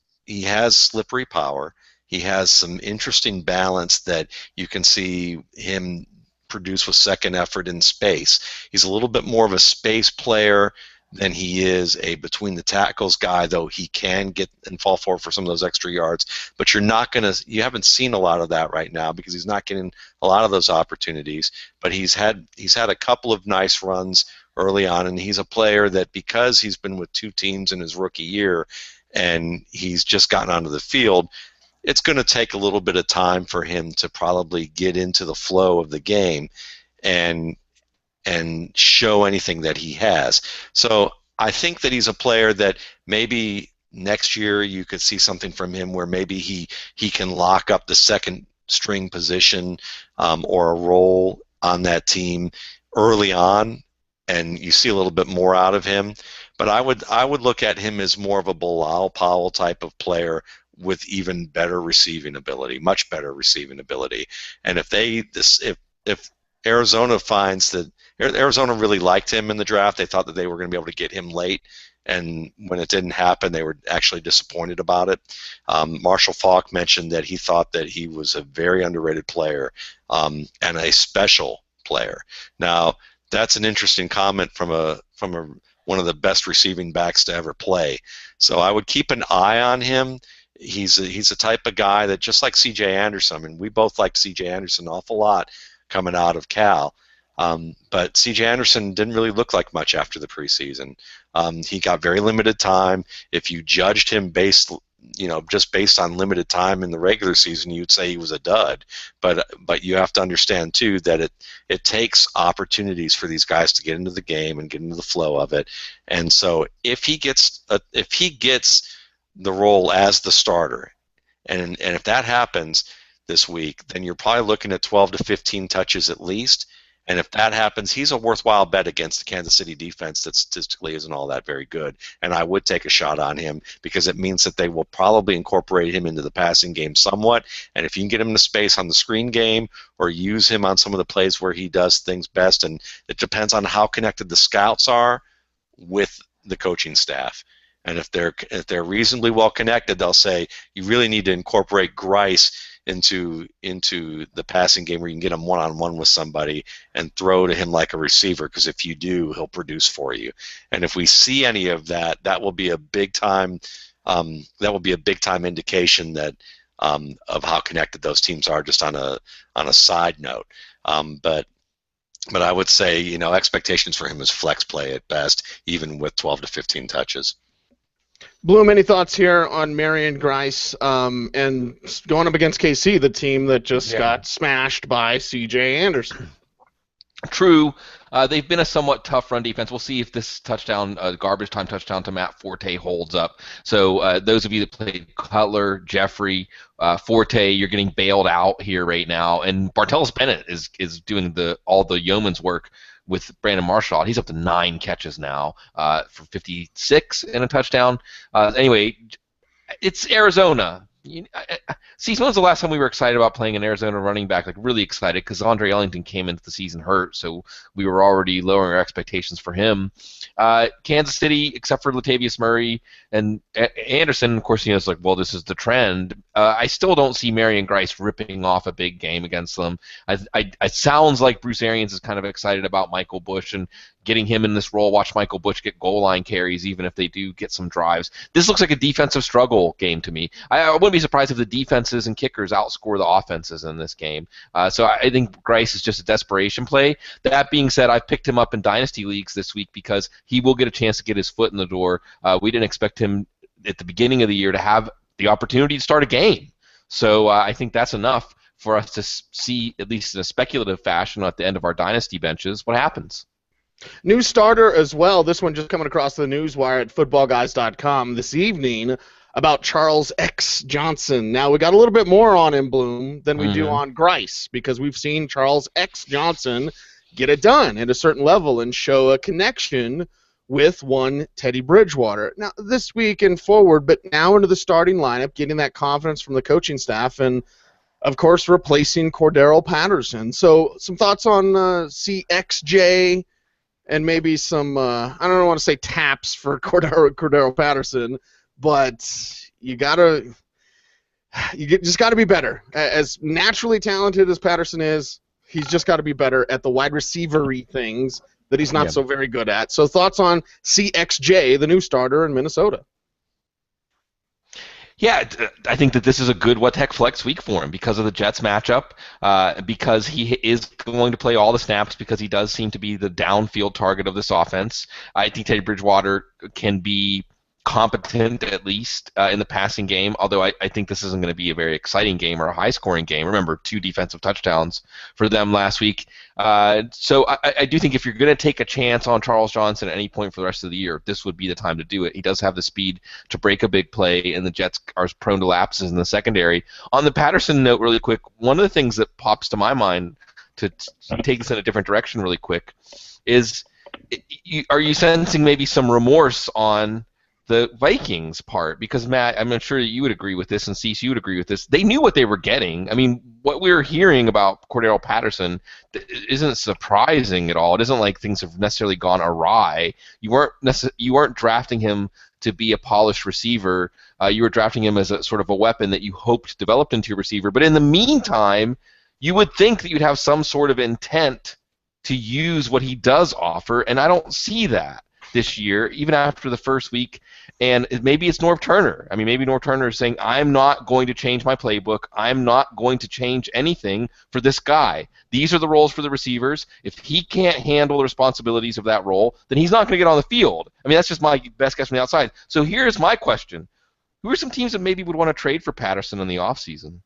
slippery power. He has some interesting balance that you can see him produce with second effort in space. He's a little bit more of a space player than he is a between the tackles guy, though he can get and fall forward for some of those extra yards. But you haven't seen a lot of that right now because he's not getting a lot of those opportunities. But he's had a couple of nice runs early on, and he's a player that, because he's been with two teams in his rookie year and he's just gotten onto the field, it's going to take a little bit of time for him to probably get into the flow of the game and show anything that he has. So I think that he's a player that maybe next year you could see something from him where maybe he can lock up the second string position or a role on that team early on, and you see a little bit more out of him. But I would look at him as more of a Bilal Powell type of player with even better receiving ability, much better receiving ability. And if Arizona finds that Arizona really liked him in the draft, they thought that they were going to be able to get him late, and when it didn't happen, they were actually disappointed about it. Marshall Faulk mentioned that he thought that he was a very underrated player and a special player. Now, that's an interesting comment from one of the best receiving backs to ever play. So I would keep an eye on him. He's a type of guy that, just like C.J. Anderson, I mean, we both liked C.J. Anderson an awful lot coming out of Cal. But C.J. Anderson didn't really look like much after the preseason. He got very limited time. If you judged him just based on limited time in the regular season, you'd say he was a dud. But you have to understand too that it takes opportunities for these guys to get into the game and get into the flow of it. And so if he gets the role as the starter, and if that happens this week, then you're probably looking at 12 to 15 touches at least. And if that happens, he's a worthwhile bet against the Kansas City defense that statistically isn't all that very good. And I would take a shot on him because it means that they will probably incorporate him into the passing game somewhat. And if you can get him into space on the screen game or use him on some of the plays where he does things best, and it depends on how connected the scouts are with the coaching staff. And if they're reasonably well connected, they'll say you really need to incorporate Grice into the passing game where you can get him one-on-one with somebody and throw to him like a receiver, because if you do, he'll produce for you. And if we see any of that, that will be a big time indication that of how connected those teams are, just on a side note. But I would say, expectations for him is flex play at best, even with 12 to 15 touches. Bloom, any thoughts here on Marion Grice and going up against KC, the team that just got smashed by C.J. Anderson? True. They've been a somewhat tough run defense. We'll see if this touchdown, garbage time touchdown to Matt Forte, holds up. So those of you that played Cutler, Jeffrey, Forte, you're getting bailed out here right now. And Bartellus Bennett is doing all the yeoman's work with Brandon Marshall. He's up to 9 catches now for 56 and a touchdown. Anyway, it's Arizona. See, when was the last time we were excited about playing an Arizona running back? Like, really excited, because Andre Ellington came into the season hurt, so we were already lowering our expectations for him. Kansas City, except for Latavius Murray and Anderson, of course, it's like, well, this is the trend. I still don't see Marion Grice ripping off a big game against them. It sounds like Bruce Arians is kind of excited about Michael Bush and getting him in this role. Watch Michael Bush get goal line carries, even if they do get some drives. This looks like a defensive struggle game to me. I wouldn't be surprised if the defenses and kickers outscore the offenses in this game. So I think Grice is just a desperation play. That being said, I've picked him up in dynasty leagues this week because he will get a chance to get his foot in the door. We didn't expect him at the beginning of the year to have the opportunity to start a game. So I think that's enough for us to see, at least in a speculative fashion at the end of our dynasty benches, what happens. New starter as well. This one just coming across the newswire at footballguys.com this evening about Charles X. Johnson. Now, we got a little bit more on him, Bloom, than we do on Grice, because we've seen Charles X. Johnson get it done at a certain level and show a connection with one Teddy Bridgewater. Now, this week and forward, but now into the starting lineup, getting that confidence from the coaching staff, and, of course, replacing Cordero Patterson. So, some thoughts on CXJ, and maybe some, I don't want to say taps for Cordero Patterson, but you just got to be better. As naturally talented as Patterson is, he's just got to be better at the wide receiver-y things that he's not so very good at. So thoughts on CXJ, the new starter in Minnesota? Yeah, I think that this is a good what the heck flex week for him because of the Jets matchup, because he is going to play all the snaps because he does seem to be the downfield target of this offense. I think Teddy Bridgewater can be competent at least in the passing game, although I think this isn't going to be a very exciting game or a high-scoring game. Remember, 2 defensive touchdowns for them last week. So I do think if you're going to take a chance on Charles Johnson at any point for the rest of the year, this would be the time to do it. He does have the speed to break a big play, and the Jets are prone to lapses in the secondary. On the Patterson note, really quick, one of the things that pops to my mind to take this in a different direction really quick is, are you sensing maybe some remorse on the Vikings part? Because, Matt, I'm sure you would agree with this, and Cease, you would agree with this. They knew what they were getting. I mean, what we were hearing about Cordero Patterson isn't surprising at all. It isn't like things have necessarily gone awry. You weren't drafting him to be a polished receiver. You were drafting him as a sort of a weapon that you hoped developed into a receiver. But in the meantime, you would think that you'd have some sort of intent to use what he does offer, and I don't see that this year, even after the first week. And maybe it's Norv Turner. I mean, maybe Norv Turner is saying, I'm not going to change my playbook. I'm not going to change anything for this guy. These are the roles for the receivers. If he can't handle the responsibilities of that role, then he's not going to get on the field. I mean, that's just my best guess from the outside. So here's my question. Who are some teams that maybe would want to trade for Patterson in the offseason?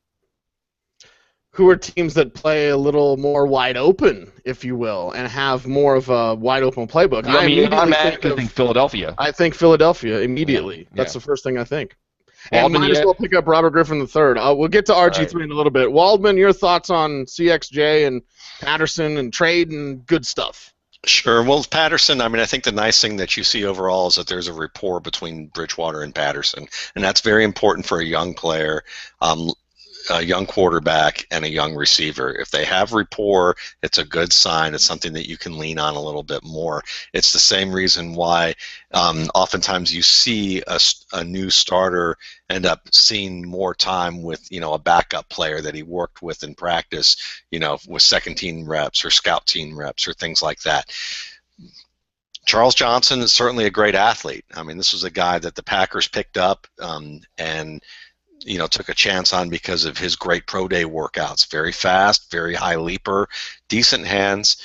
Who are teams that play a little more wide open, if you will, and have more of a wide open playbook? I think Philadelphia. I think Philadelphia immediately. Yeah. That's the first thing I think. Waldman, and might as well pick up Robert Griffin III. We'll get to RG3 in a little bit. Waldman, your thoughts on CXJ and Patterson and trade and good stuff? Sure. Well, Patterson, I mean, I think the nice thing that you see overall is that there's a rapport between Bridgewater and Patterson, and that's very important for a young player. A young quarterback and a young receiver. If they have rapport, it's a good sign. It's something that you can lean on a little bit more. It's the same reason why oftentimes you see a new starter end up seeing more time with, a backup player that he worked with in practice, with second team reps or scout team reps or things like that. Charles Johnson is certainly a great athlete. I mean, this was a guy that the Packers picked up and took a chance on because of his great pro day workouts. Very fast, very high leaper, decent hands,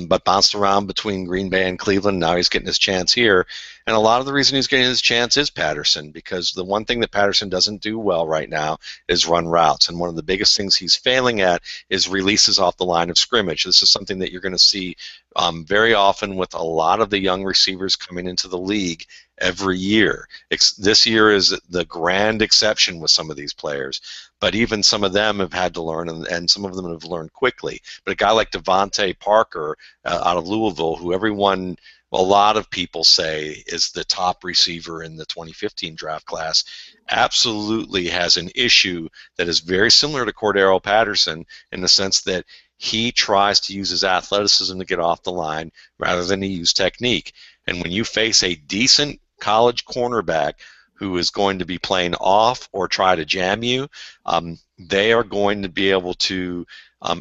but bounced around between Green Bay and Cleveland. Now he's getting his chance here. And a lot of the reason he's getting his chance is Patterson, because the one thing that Patterson doesn't do well right now is run routes. And one of the biggest things he's failing at is releases off the line of scrimmage. This is something that you're going to see very often with a lot of the young receivers coming into the league every year. This year is the grand exception with some of these players, but even some of them have had to learn, and some of them have learned quickly. But a guy like Devontae Parker out of Louisville, who a lot of people say is the top receiver in the 2015 draft class, absolutely has an issue that is very similar to Cordero Patterson in the sense that he tries to use his athleticism to get off the line rather than to use technique. And when you face a decent college cornerback who is going to be playing off or try to jam you, they are going to be able to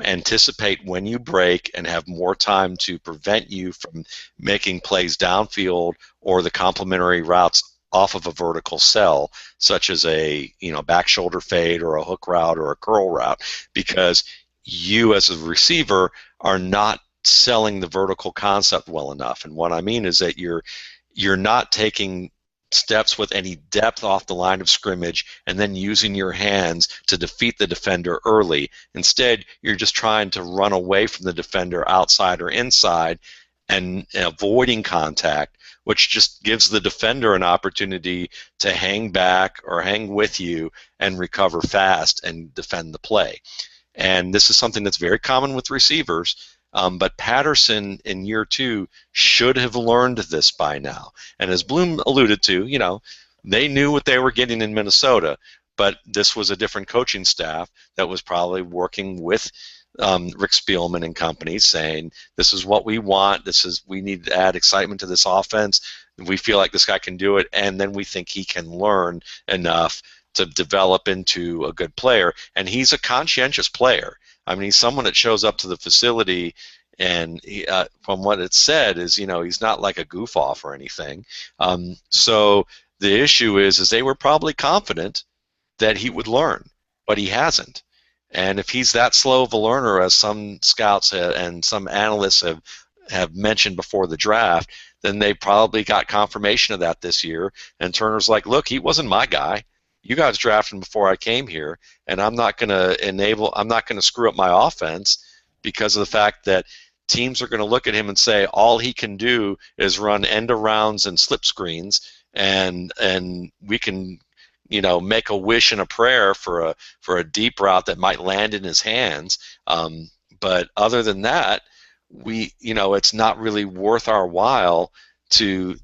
anticipate when you break and have more time to prevent you from making plays downfield or the complementary routes off of a vertical cell, such as a back shoulder fade or a hook route or a curl route, because you as a receiver are not selling the vertical concept well enough. And what I mean is that you're not taking steps with any depth off the line of scrimmage and then using your hands to defeat the defender early. Instead, you're just trying to run away from the defender outside or inside and avoiding contact, which just gives the defender an opportunity to hang back or hang with you and recover fast and defend the play. And this is something that's very common with receivers. But Patterson in year 2 should have learned this by now. And as Bloom alluded to, they knew what they were getting in Minnesota, but this was a different coaching staff that was probably working with Rick Spielman and company, saying, this is what we want, we need to add excitement to this offense, we feel like this guy can do it, and then we think he can learn enough to develop into a good player. And he's a conscientious player. I mean, he's someone that shows up to the facility, And from what it said is, he's not like a goof off or anything. So the issue is they were probably confident that he would learn, but he hasn't. And if he's that slow of a learner, as some scouts and some analysts have mentioned before the draft, then they probably got confirmation of that this year. And Turner's like, look, he wasn't my guy. You guys drafted him before I came here, and I'm not going to screw up my offense because of the fact that teams are going to look at him and say all he can do is run end arounds and slip screens, and we can make a wish and a prayer for a deep route that might land in his hands. But other than that, it's not really worth our while to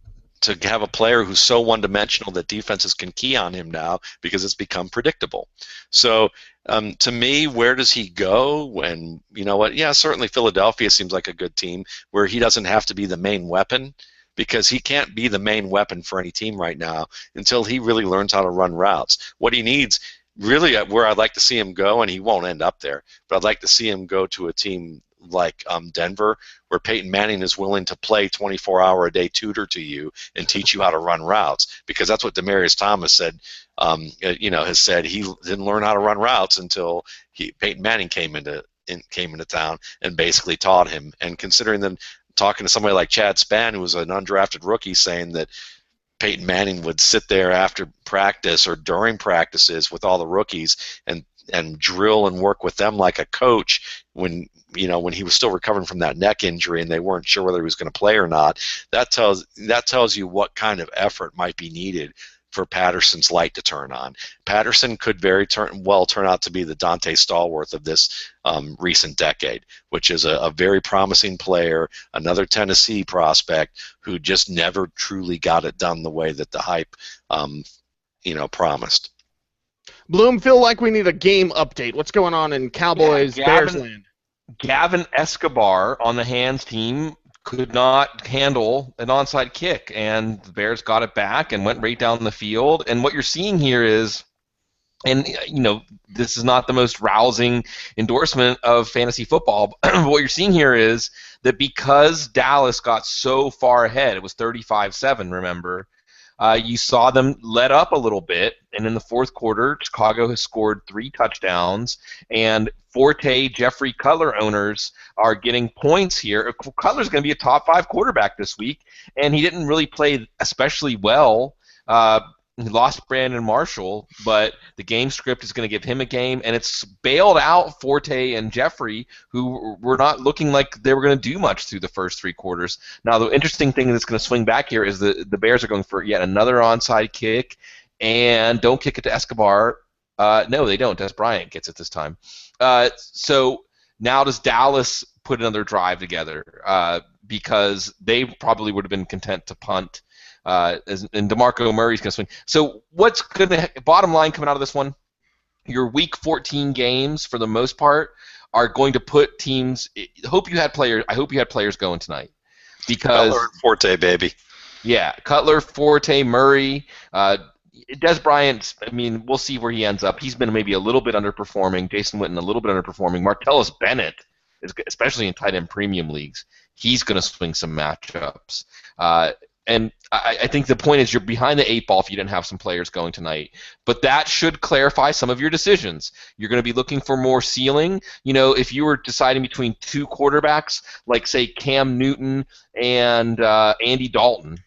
have a player who's so one-dimensional that defenses can key on him now because it's become predictable. So to me, where does he go? And you know what? Yeah, certainly Philadelphia seems like a good team where he doesn't have to be the main weapon, because he can't be the main weapon for any team right now until he really learns how to run routes. What he needs, really, where I'd like to see him go, and he won't end up there, but I'd like to see him go to a team like Denver, where Peyton Manning is willing to play 24-hour-a-day tutor to you and teach you how to run routes, because that's what Demaryius Thomas said. Has said he didn't learn how to run routes until Peyton Manning came into town and basically taught him. And considering that, talking to somebody like Chad Spann, who was an undrafted rookie, saying that Peyton Manning would sit there after practice or during practices with all the rookies and drill and work with them like a coach when he was still recovering from that neck injury and they weren't sure whether he was going to play or not. That tells you what kind of effort might be needed for Patterson's light to turn on. Patterson could well turn out to be the Dante Stallworth of this recent decade, which is a very promising player, another Tennessee prospect who just never truly got it done the way that the hype promised. Bloom, feel like we need a game update. What's going on in Cowboys-Bears land? Gavin Escobar on the Hands team could not handle an onside kick, and the Bears got it back and went right down the field. And what you're seeing here is, and this is not the most rousing endorsement of fantasy football, but what you're seeing here is that because Dallas got so far ahead, it was 35-7, remember, you saw them let up a little bit, and in the fourth quarter, Chicago has scored 3 touchdowns, and Forte, Jeffrey Cutler owners are getting points here. Cutler's going to be a top 5 quarterback this week, and he didn't really play especially well. He lost Brandon Marshall, but the game script is going to give him a game, and it's bailed out Forte and Jeffrey, who were not looking like they were going to do much through the first 3 quarters. Now, the interesting thing that's going to swing back here is the Bears are going for yet another onside kick, and don't kick it to Escobar. No, they don't. Des Bryant gets it this time. So now does Dallas put another drive together? Because they probably would have been content to punt. And DeMarco Murray's going to swing. So what's going to bottom line coming out of this one? Your Week 14 games, for the most part, are going to put teams. I hope you had players going tonight, because Cutler and Forte, baby. Yeah, Cutler, Forte, Murray. Des Bryant, we'll see where he ends up. He's been maybe a little bit underperforming. Jason Witten a little bit underperforming. Martellus Bennett, especially in tight end premium leagues, he's going to swing some matchups. And I think the point is you're behind the 8 ball if you didn't have some players going tonight. But that should clarify some of your decisions. You're going to be looking for more ceiling. If you were deciding between 2 quarterbacks, like, say, Cam Newton and Andy Dalton,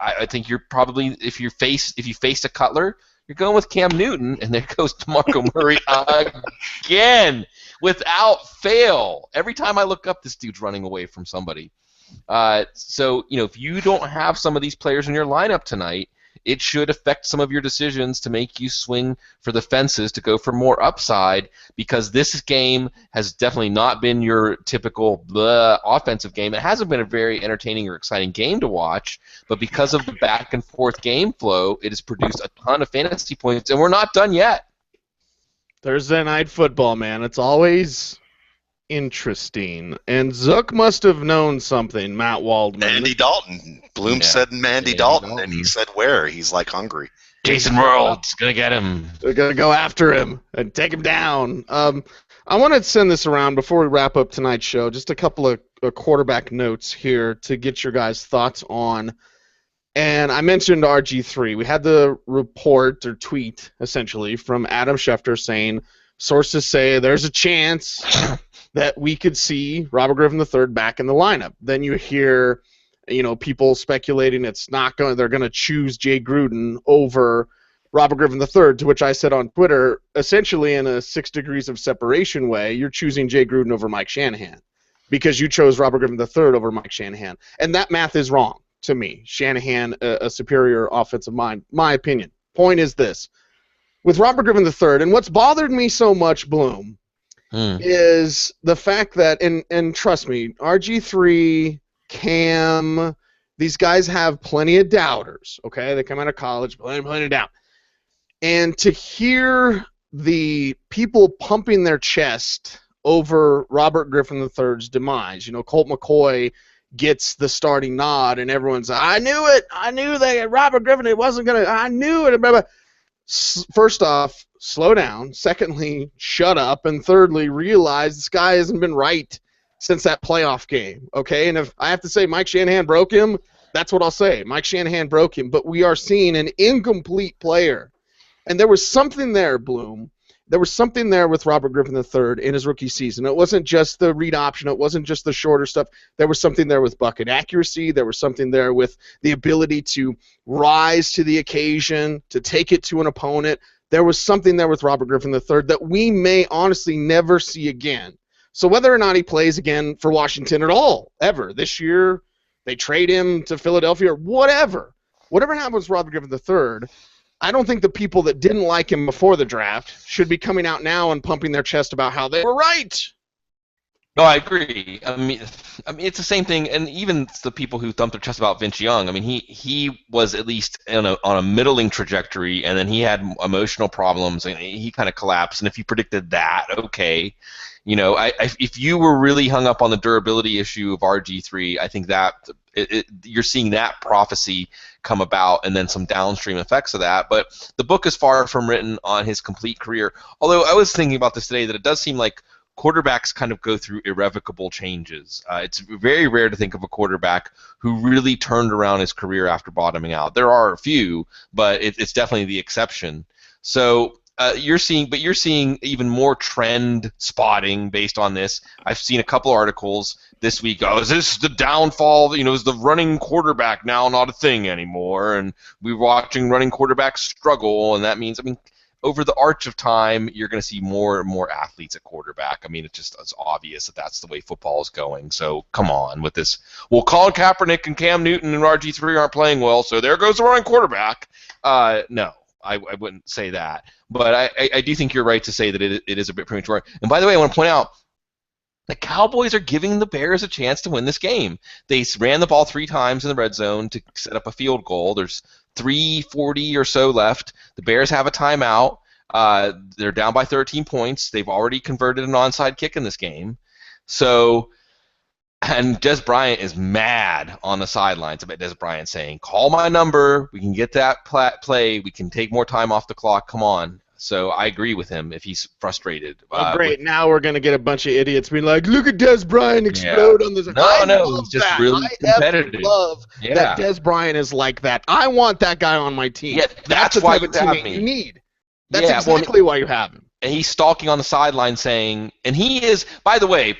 I think you're probably, if you faced a Cutler, you're going with Cam Newton, and there goes DeMarco Murray again without fail. Every time I look up, this dude's running away from somebody. So if you don't have some of these players in your lineup tonight, it should affect some of your decisions to make you swing for the fences to go for more upside, because this game has definitely not been your typical offensive game. It hasn't been a very entertaining or exciting game to watch, but because of the back and forth game flow, it has produced a ton of fantasy points, and we're not done yet. Thursday night football, man. It's always interesting. And Zook must have known something, Matt Waldman. Andy Dalton. Bloom said Andy Dalton, and he said where? He's like hungry. Jason World's going to get him. They're going to go after him and take him down. I want to send this around before we wrap up tonight's show. Just a couple of quarterback notes here to get your guys' thoughts on. And I mentioned RG3. We had the report or tweet, essentially, from Adam Schefter saying, sources say there's a chance that we could see Robert Griffin III back in the lineup. Then you hear, people speculating they're going to choose Jay Gruden over Robert Griffin III, to which I said on Twitter, essentially in a 6 degrees of separation way, you're choosing Jay Gruden over Mike Shanahan because you chose Robert Griffin III over Mike Shanahan. And that math is wrong to me. Shanahan, a superior offensive mind, my opinion. Point is this. With Robert Griffin III, and what's bothered me so much, Bloom, is the fact that, and trust me, RG3, Cam, these guys have plenty of doubters, okay? They come out of college, plenty of doubt. And to hear the people pumping their chest over Robert Griffin III's demise, Colt McCoy gets the starting nod, and everyone's like, I knew it. I knew that Robert Griffin, I knew it. First off, slow down. Secondly, shut up. And thirdly, realize this guy hasn't been right since that playoff game, okay? And if I have to say Mike Shanahan broke him, that's what I'll say. Mike Shanahan broke him. But we are seeing an incomplete player. And there was something there, Bloom. There was something there with Robert Griffin III in his rookie season. It wasn't just the read option. It wasn't just the shorter stuff. There was something there with bucket accuracy. There was something there with the ability to rise to the occasion, to take it to an opponent. There was something there with Robert Griffin III that we may honestly never see again. So whether or not he plays again for Washington at all, ever, this year, they trade him to Philadelphia or whatever happens with Robert Griffin III, I don't think the people that didn't like him before the draft should be coming out now and pumping their chest about how they were right. No, I agree. I mean, it's the same thing, and even the people who thumped their chest about Vince Young. I mean, he was at least on a middling trajectory, and then he had emotional problems, and he kind of collapsed. And if you predicted that, okay, if you were really hung up on the durability issue of RG3, I think that you're seeing that prophecy come about, and then some downstream effects of that. But the book is far from written on his complete career. Although I was thinking about this today, that it does seem like quarterbacks kind of go through irrevocable changes. It's very rare to think of a quarterback who really turned around his career after bottoming out. There are a few, but it's definitely the exception. So you're seeing even more trend spotting based on this. I've seen a couple articles this week. Oh, is this the downfall? Is the running quarterback now not a thing anymore? And we're watching running quarterbacks struggle, and that means, over the arch of time, you're going to see more and more athletes at quarterback. It's obvious that that's the way football is going. So come on with this. Well, Colin Kaepernick and Cam Newton and RG3 aren't playing well, so there goes the running quarterback. No, I wouldn't say that. But I do think you're right to say that it is a bit premature. And by the way, I want to point out, the Cowboys are giving the Bears a chance to win this game. They ran the ball 3 times in the red zone to set up a field goal. There's 3:40 or so left. The Bears have a timeout. They're down by 13 points. They've already converted an onside kick in this game. And Des Bryant is mad on the sidelines about Des Bryant saying, call my number. We can get that play. We can take more time off the clock. Come on. So I agree with him if he's frustrated. Oh, great. Now we're going to get a bunch of idiots being like, look at Des Bryant explode on this. No, he's just really competitive. I love that Des Bryant is like that. I want that guy on my team. Yeah, that's the why type of teammate you need. That's Yeah, exactly why you have him. And he's stalking on the sideline saying, and he is, by the way,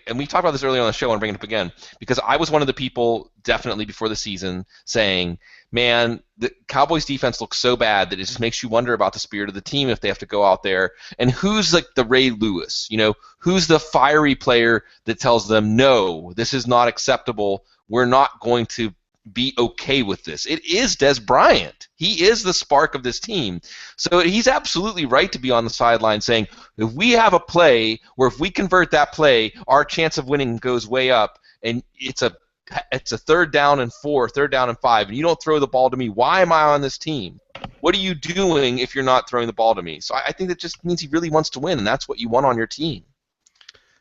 and we talked about this earlier on the show and bring it up again, because I was one of the people definitely before the season saying, man, the Cowboys defense looks so bad that it just makes you wonder about the spirit of the team if they have to go out there. And who's like the Ray Lewis? You know, who's the fiery player that tells them, no, this is not acceptable. We're not going to be okay with this. It is Des Bryant. He is the spark of this team. So he's absolutely right to be on the sideline saying, if we have a play where if we convert that play, our chance of winning goes way up, and it's a 3rd down and 4, 3rd down and 5, and you don't throw the ball to me, why am I on this team? What are you doing if you're not throwing the ball to me? So I think that just means he really wants to win, and that's what you want on your team.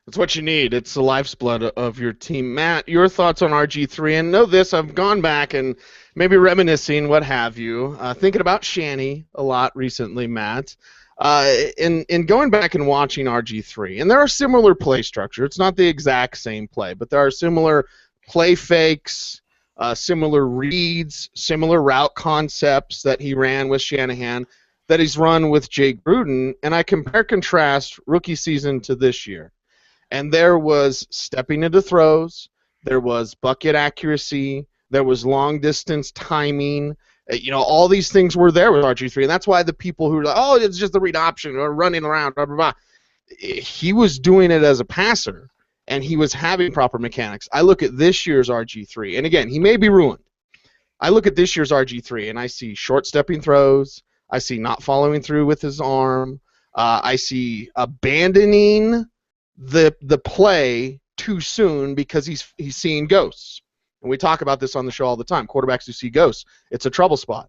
That's what you need. It's the lifeblood of your team. Matt, your thoughts on RG3? And know this, I've gone back and maybe reminiscing, what have you, thinking about Shanny a lot recently, Matt. In going back and watching RG3, and there are similar play structure. It's not the exact same play, but there are similar play fakes, similar reads, similar route concepts that he ran with Shanahan that he's run with Jake Gruden, and I compare contrast rookie season to this year. And there was stepping into throws, there was bucket accuracy, there was long distance timing. All these things were there with RG3, and that's why the people who are like, oh, it's just the read option or running around, blah, blah, blah. He was doing it as a passer, and he was having proper mechanics. I look at this year's RG3, and again, he may be ruined. I look at this year's RG3, and I see short stepping throws. I see not following through with his arm. I see abandoning the play too soon because he's seeing ghosts. And we talk about this on the show all the time. Quarterbacks who see ghosts, it's a trouble spot.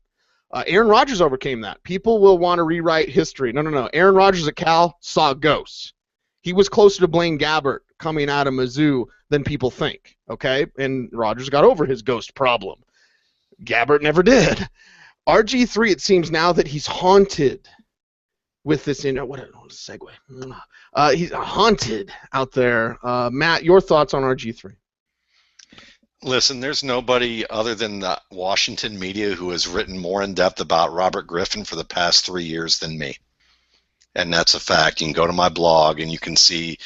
Aaron Rodgers overcame that. People will want to rewrite history. No. Aaron Rodgers at Cal saw ghosts. He was closer to Blaine Gabbert coming out of Mizzou than people think, okay? And Rodgers got over his ghost problem. Gabbert never did. RG3, it seems now that he's haunted with this, what a segue. He's haunted out there. Matt, your thoughts on RG3? Listen, there's nobody other than the Washington media who has written more in depth about Robert Griffin for the past 3 years than me. And that's a fact. You can go to my blog and you can see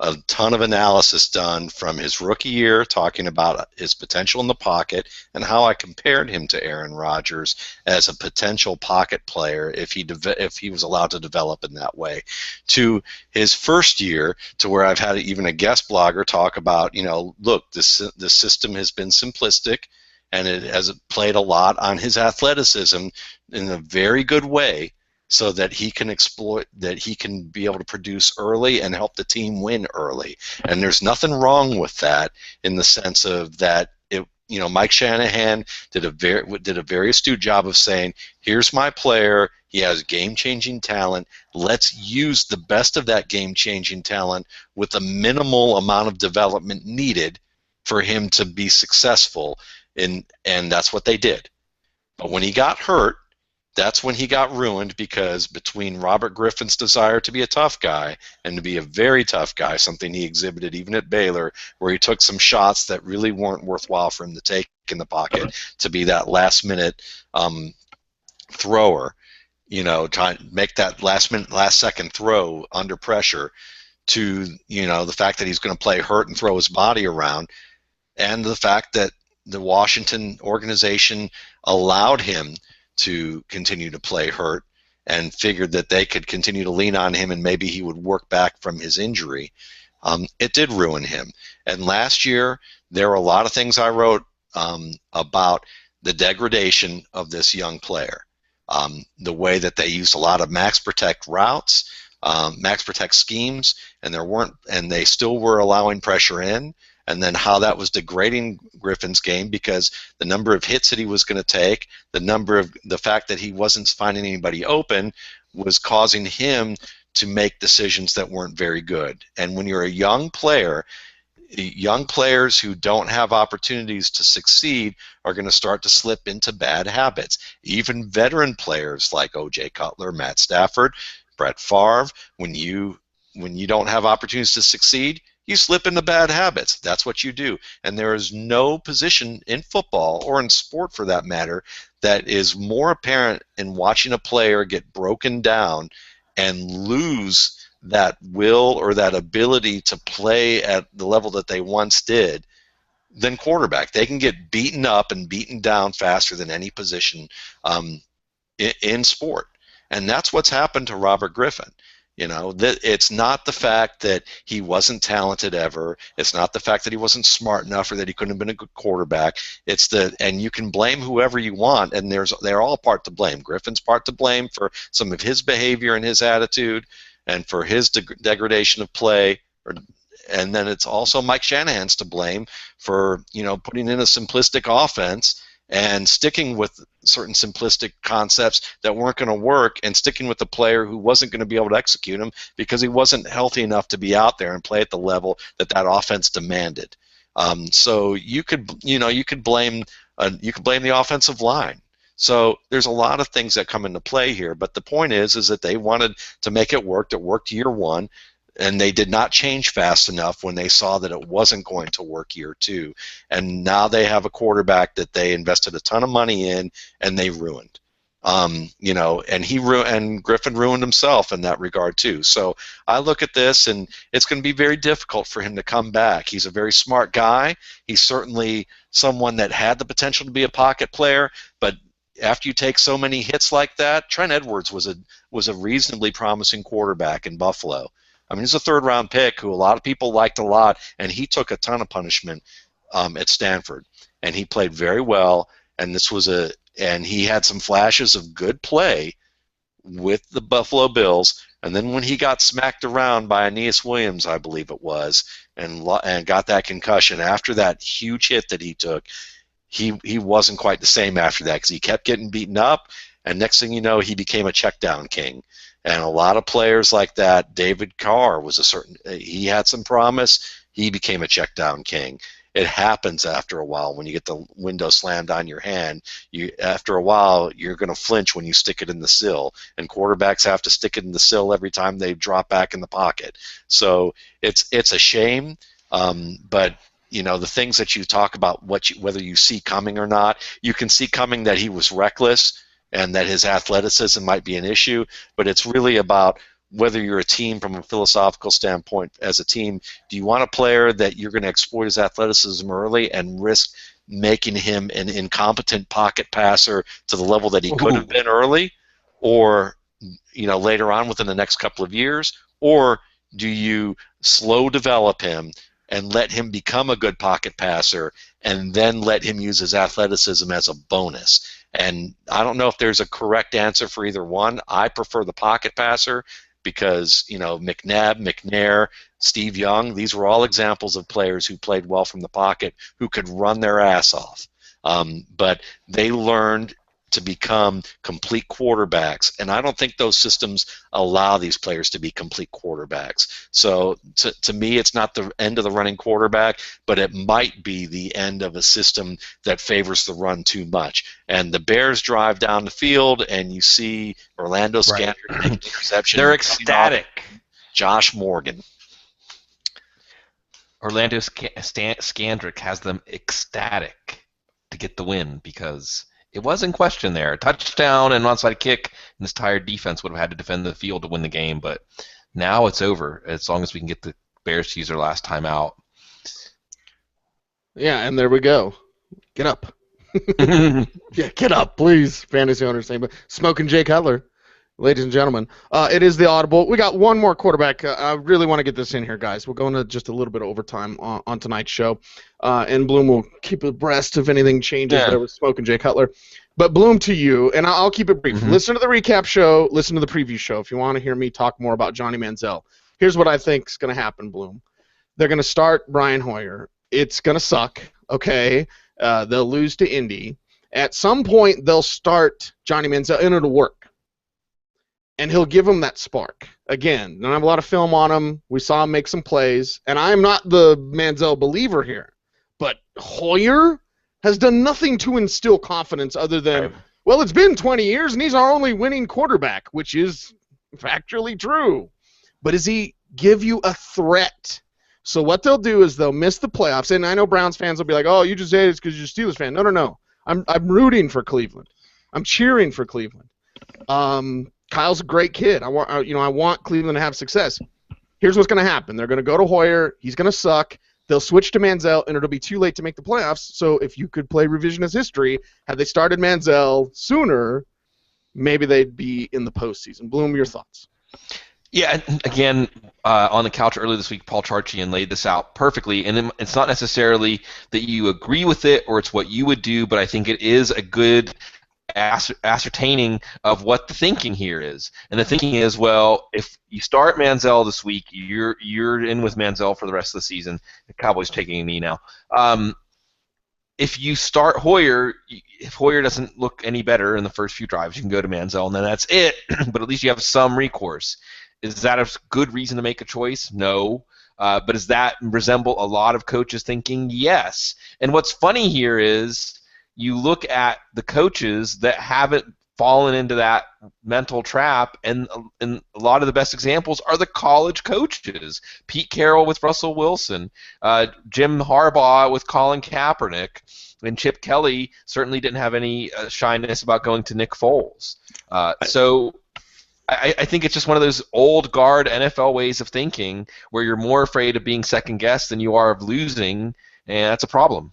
a ton of analysis done from his rookie year, talking about his potential in the pocket and how I compared him to Aaron Rodgers as a potential pocket player if he was allowed to develop in that way, to his first year, to where I've had even a guest blogger talk about, look, this system has been simplistic and it has played a lot on his athleticism in a very good way, so that he can be able to produce early and help the team win early. And there's nothing wrong with that in the sense of that Mike Shanahan did a very astute job of saying, here's my player, he has game-changing talent, let's use the best of that game-changing talent with a minimal amount of development needed for him to be successful, and that's what they did. But when he got hurt, that's when he got ruined, because between Robert Griffin's desire to be a tough guy and to be a very tough guy, something he exhibited even at Baylor, where he took some shots that really weren't worthwhile for him to take in the pocket, to be that last-minute thrower, trying to make that last-second throw under pressure, to the fact that he's going to play hurt and throw his body around, and the fact that the Washington organization allowed him to continue to play hurt and figured that they could continue to lean on him and maybe he would work back from his injury. It did ruin him. And last year, there were a lot of things I wrote about the degradation of this young player. The way that they used a lot of max protect routes, max protect schemes, and they still were allowing pressure in. And then how that was degrading Griffin's game, because the number of hits that he was going to take, the fact that he wasn't finding anybody open, was causing him to make decisions that weren't very good. And when you're a young player, young players who don't have opportunities to succeed are going to start to slip into bad habits. Even veteran players like O.J. Cutler, Matt Stafford, Brett Favre, when you don't have opportunities to succeed, you slip into bad habits. That's what you do. And there is no position in football, or in sport for that matter, that is more apparent in watching a player get broken down and lose that will or that ability to play at the level that they once did than quarterback. They can get beaten up and beaten down faster than any position in sport. And that's what's happened to Robert Griffin. It's not the fact that he wasn't talented ever. It's not the fact that he wasn't smart enough or that he couldn't have been a good quarterback. And you can blame whoever you want, and they're all part to blame. Griffin's part to blame for some of his behavior and his attitude, and for his degradation of play. And then it's also Mike Shanahan's to blame for putting in a simplistic offense and sticking with certain simplistic concepts that weren't going to work, and sticking with the player who wasn't going to be able to execute them because he wasn't healthy enough to be out there and play at the level that offense demanded. So you could blame the offensive line. So there's a lot of things that come into play here, but the point is that they wanted to make it work. It worked year one, and they did not change fast enough when they saw that it wasn't going to work year two. And now they have a quarterback that they invested a ton of money in, and they ruined. And Griffin ruined himself in that regard too. So I look at this, and it's going to be very difficult for him to come back. He's a very smart guy. He's certainly someone that had the potential to be a pocket player, but after you take so many hits like that, Trent Edwards was a reasonably promising quarterback in Buffalo. I mean, he's a third-round pick who a lot of people liked a lot, and he took a ton of punishment at Stanford, and he played very well. And he had some flashes of good play with the Buffalo Bills. And then when he got smacked around by Aeneas Williams, I believe it was, and got that concussion after that huge hit that he took, he wasn't quite the same after that, because he kept getting beaten up, and next thing you know, he became a checkdown king. And a lot of players like that, David Carr he had some promise, he became a checkdown king. It happens after a while when you get the window slammed on your hand. After a while, you're going to flinch when you stick it in the sill, and quarterbacks have to stick it in the sill every time they drop back in the pocket. So it's a shame, but the things that you talk about, whether you see coming or not, you can see coming that he was reckless and that his athleticism might be an issue, but it's really about whether you're a team from a philosophical standpoint. As a team, do you want a player that you're going to exploit his athleticism early and risk making him an incompetent pocket passer to the level that he could have been early, or later on within the next couple of years? Or do you slow develop him and let him become a good pocket passer and then let him use his athleticism as a bonus? And I don't know if there's a correct answer for either one. I prefer the pocket passer, because McNabb, McNair, Steve Young, these were all examples of players who played well from the pocket, who could run their ass off. But they learned to become complete quarterbacks, and I don't think those systems allow these players to be complete quarterbacks. So to me, it's not the end of the running quarterback, but it might be the end of a system that favors the run too much. And the Bears drive down the field, and you see Orlando Scandrick make an interception. They're ecstatic. Josh Morgan. Orlando Scandrick has them ecstatic to get the win, because it was in question there. A touchdown and an onside kick, and this tired defense would have had to defend the field to win the game. But now it's over, as long as we can get the Bears to use their last time out. Yeah, and there we go. Get up. Yeah, get up, please, fantasy owners saying. But Smoking Jay Cutler, ladies and gentlemen. It is the Audible. We got one more quarterback. I really want to get this in here, guys. We'll go into just a little bit of overtime on tonight's show. And Bloom will keep abreast if anything changes there with Smoking Jay Cutler. But Bloom, to you, and I'll keep it brief. Mm-hmm. Listen to the recap show. Listen to the preview show if you want to hear me talk more about Johnny Manziel. Here's what I think is going to happen, Bloom. They're going to start Brian Hoyer. It's going to suck, okay? They'll lose to Indy. At some point, they'll start Johnny Manziel, and it'll work. And he'll give him that spark. Again, don't have a lot of film on him. We saw him make some plays. And I'm not the Manziel believer here. But Hoyer has done nothing to instill confidence other than, well, it's been 20 years, and he's our only winning quarterback, which is factually true. But does he give you a threat? So what they'll do is they'll miss the playoffs. And I know Browns fans will be like, oh, you just hate it because you're a Steelers fan. No. I'm rooting for Cleveland. I'm cheering for Cleveland. Kyle's a great kid. I want Cleveland to have success. Here's what's going to happen. They're going to go to Hoyer. He's going to suck. They'll switch to Manziel, and it'll be too late to make the playoffs. So if you could play revisionist history, had they started Manziel sooner, maybe they'd be in the postseason. Bloom, your thoughts? Yeah, again, on the couch earlier this week, Paul Charchian laid this out perfectly, and it's not necessarily that you agree with it or it's what you would do, but I think it is a good ascertaining of what the thinking here is. And the thinking is, well, if you start Manziel this week, you're in with Manziel for the rest of the season. The Cowboys taking a knee now. If you start Hoyer, if Hoyer doesn't look any better in the first few drives, you can go to Manziel, and then that's it. But at least you have some recourse. Is that a good reason to make a choice? No. But does that resemble a lot of coaches' thinking? Yes. And what's funny here is you look at the coaches that haven't fallen into that mental trap, and a lot of the best examples are the college coaches. Pete Carroll with Russell Wilson, Jim Harbaugh with Colin Kaepernick, and Chip Kelly certainly didn't have any shyness about going to Nick Foles. So I think it's just one of those old guard NFL ways of thinking where you're more afraid of being second guessed than you are of losing, and that's a problem.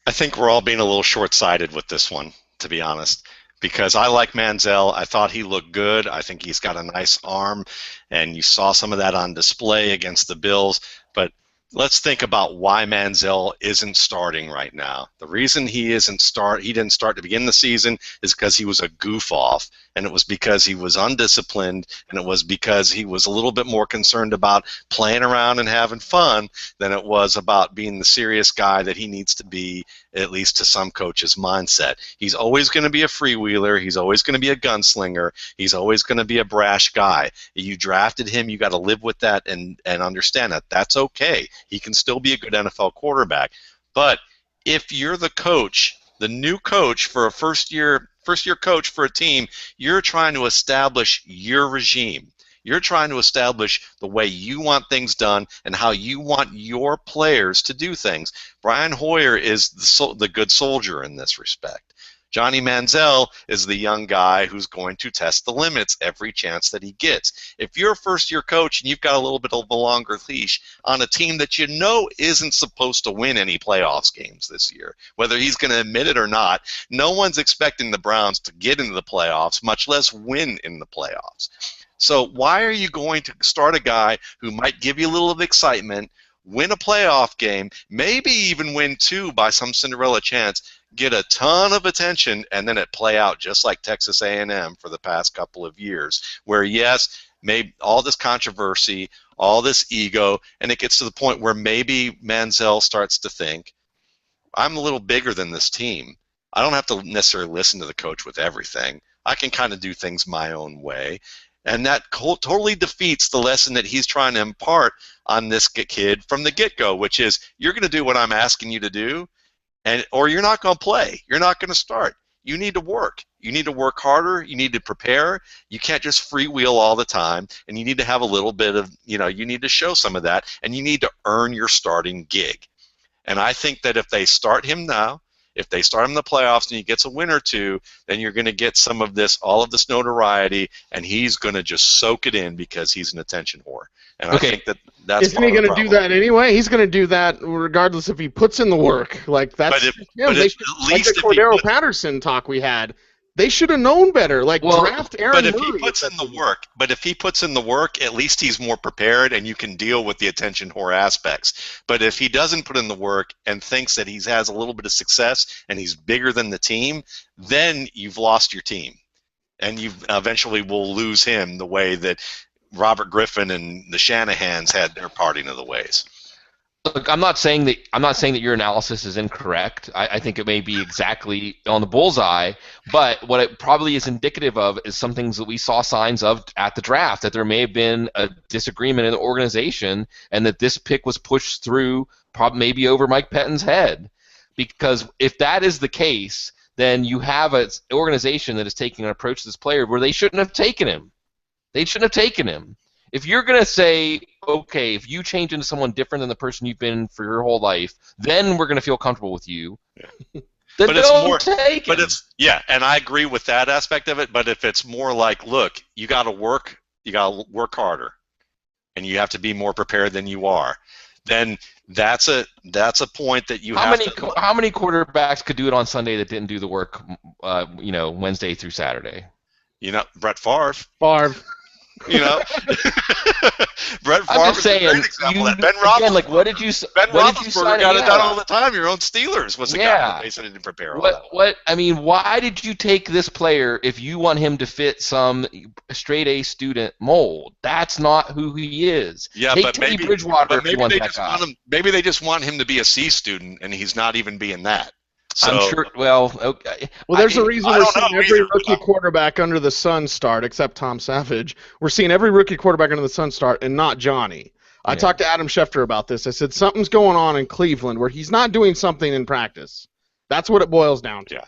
I think we're all being a little short-sighted with this one, to be honest, because I like Manziel. I thought he looked good. I think he's got a nice arm, and you saw some of that on display against the Bills. But let's think about why Manziel isn't starting right now. The reason he didn't start to begin the season is because he was a goof-off, and it was because he was undisciplined, and it was because he was a little bit more concerned about playing around and having fun than it was about being the serious guy that he needs to be, at least to some coach's mindset. He's always going to be a freewheeler. He's always going to be a gunslinger. He's always going to be a brash guy. You drafted him. You got to live with that and understand that. That's okay. He can still be a good NFL quarterback. But if you're the coach, the new coach for a first-year coach for a team, you're trying to establish your regime. You're trying to establish the way you want things done and how you want your players to do things. Brian Hoyer is the good soldier in this respect. Johnny Manziel is the young guy who's going to test the limits every chance that he gets. If you're a first-year coach and you've got a little bit of a longer leash on a team that you know isn't supposed to win any playoffs games this year, whether he's going to admit it or not, no one's expecting the Browns to get into the playoffs, much less win in the playoffs. So why are you going to start a guy who might give you a little of excitement, win a playoff game, maybe even win two by some Cinderella chance, get a ton of attention, and then it play out just like Texas A&M for the past couple of years, where yes, maybe all this controversy, all this ego, and it gets to the point where maybe Manziel starts to think, I'm a little bigger than this team. I don't have to necessarily listen to the coach with everything. I can kind of do things my own way. And that totally defeats the lesson that he's trying to impart on this kid from the get-go, which is you're going to do what I'm asking you to do, or you're not going to play. You're not going to start. You need to work. You need to work harder. You need to prepare. You can't just freewheel all the time, and you need to have a little bit of, you need to show some of that, and you need to earn your starting gig. And I think that if they start him now, if they start him in the playoffs and he gets a win or two, then you're going to get some of this, all of this notoriety, and he's going to just soak it in because he's an attention whore. And I think that's Isn't he going to do that anyway? He's going to do that regardless if he puts in the work. Like that's at least like the Cordero Patterson talk we had. They should have known better. Draft Aaron But if Murray he puts in the work, at least he's more prepared, and you can deal with the attention whore aspects. But if he doesn't put in the work and thinks that he has a little bit of success and he's bigger than the team, then you've lost your team, and you eventually will lose him the way that Robert Griffin and the Shanahans had their parting of the ways. Look, I'm not saying that your analysis is incorrect. I think it may be exactly on the bullseye, but what it probably is indicative of is some things that we saw signs of at the draft, that there may have been a disagreement in the organization, and that this pick was pushed through maybe over Mike Pettine's head. Because if that is the case, then you have an organization that is taking an approach to this player where they shouldn't have taken him. They shouldn't have taken him. If you're going to say, okay, if you change into someone different than the person you've been for your whole life, then we're going to feel comfortable with you. Yeah. Then but don't it's more, take but him. it's and I agree with that aspect of it. But if it's more like, look, you got to work harder, and you have to be more prepared than you are, then that's a point that you have to. How many quarterbacks could do it on Sunday that didn't do the work, Wednesday through Saturday? Brett Favre. Brett Favre is a great example of that. Ben Roethlisberger got it done all the time. Your own Steelers was a guy who basically didn't prepare all that. Why did you take this player if you want him to fit some straight A student mold? That's not who he is. Yeah, take but Teddy maybe Bridgewater if you want that guy. Maybe they just want him to be a C student, and he's not even being that. So, I'm sure. Well, okay. Well, there's a reason we're seeing every rookie quarterback under the sun start, except Tom Savage. We're seeing every rookie quarterback under the sun start, and not Johnny. I talked to Adam Schefter about this. I said something's going on in Cleveland where he's not doing something in practice. That's what it boils down to. Yeah.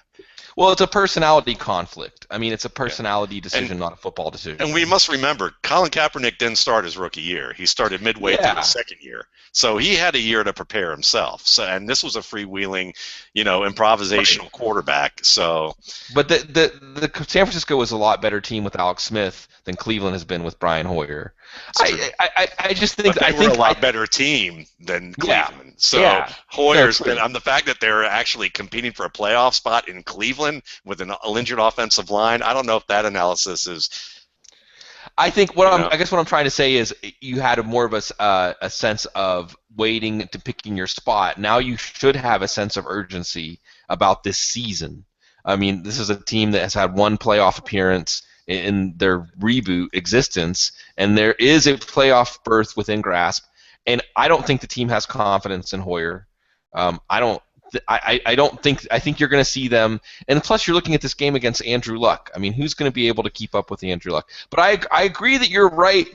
Well, it's a personality conflict. I mean, it's a personality decision, not a football decision. And we must remember, Colin Kaepernick didn't start his rookie year. He started midway through his second year. So he had a year to prepare himself. So, and this was a freewheeling, improvisational quarterback. So, but the San Francisco was a lot better team with Alex Smith than Cleveland has been with Brian Hoyer. I just think they were a lot better team than Cleveland. Hoyer's been on the fact that they're actually competing for a playoff spot in Cleveland with an injured offensive line. I don't know if that analysis is. I think I guess what I'm trying to say is you had more of a sense of waiting to picking your spot. Now you should have a sense of urgency about this season. I mean, this is a team that has had one playoff appearance in their reboot existence, and there is a playoff berth within grasp. And I don't think the team has confidence in Hoyer. I think you're going to see them, and plus you're looking at this game against Andrew Luck. I mean, who's going to be able to keep up with Andrew Luck? But I agree that you're right.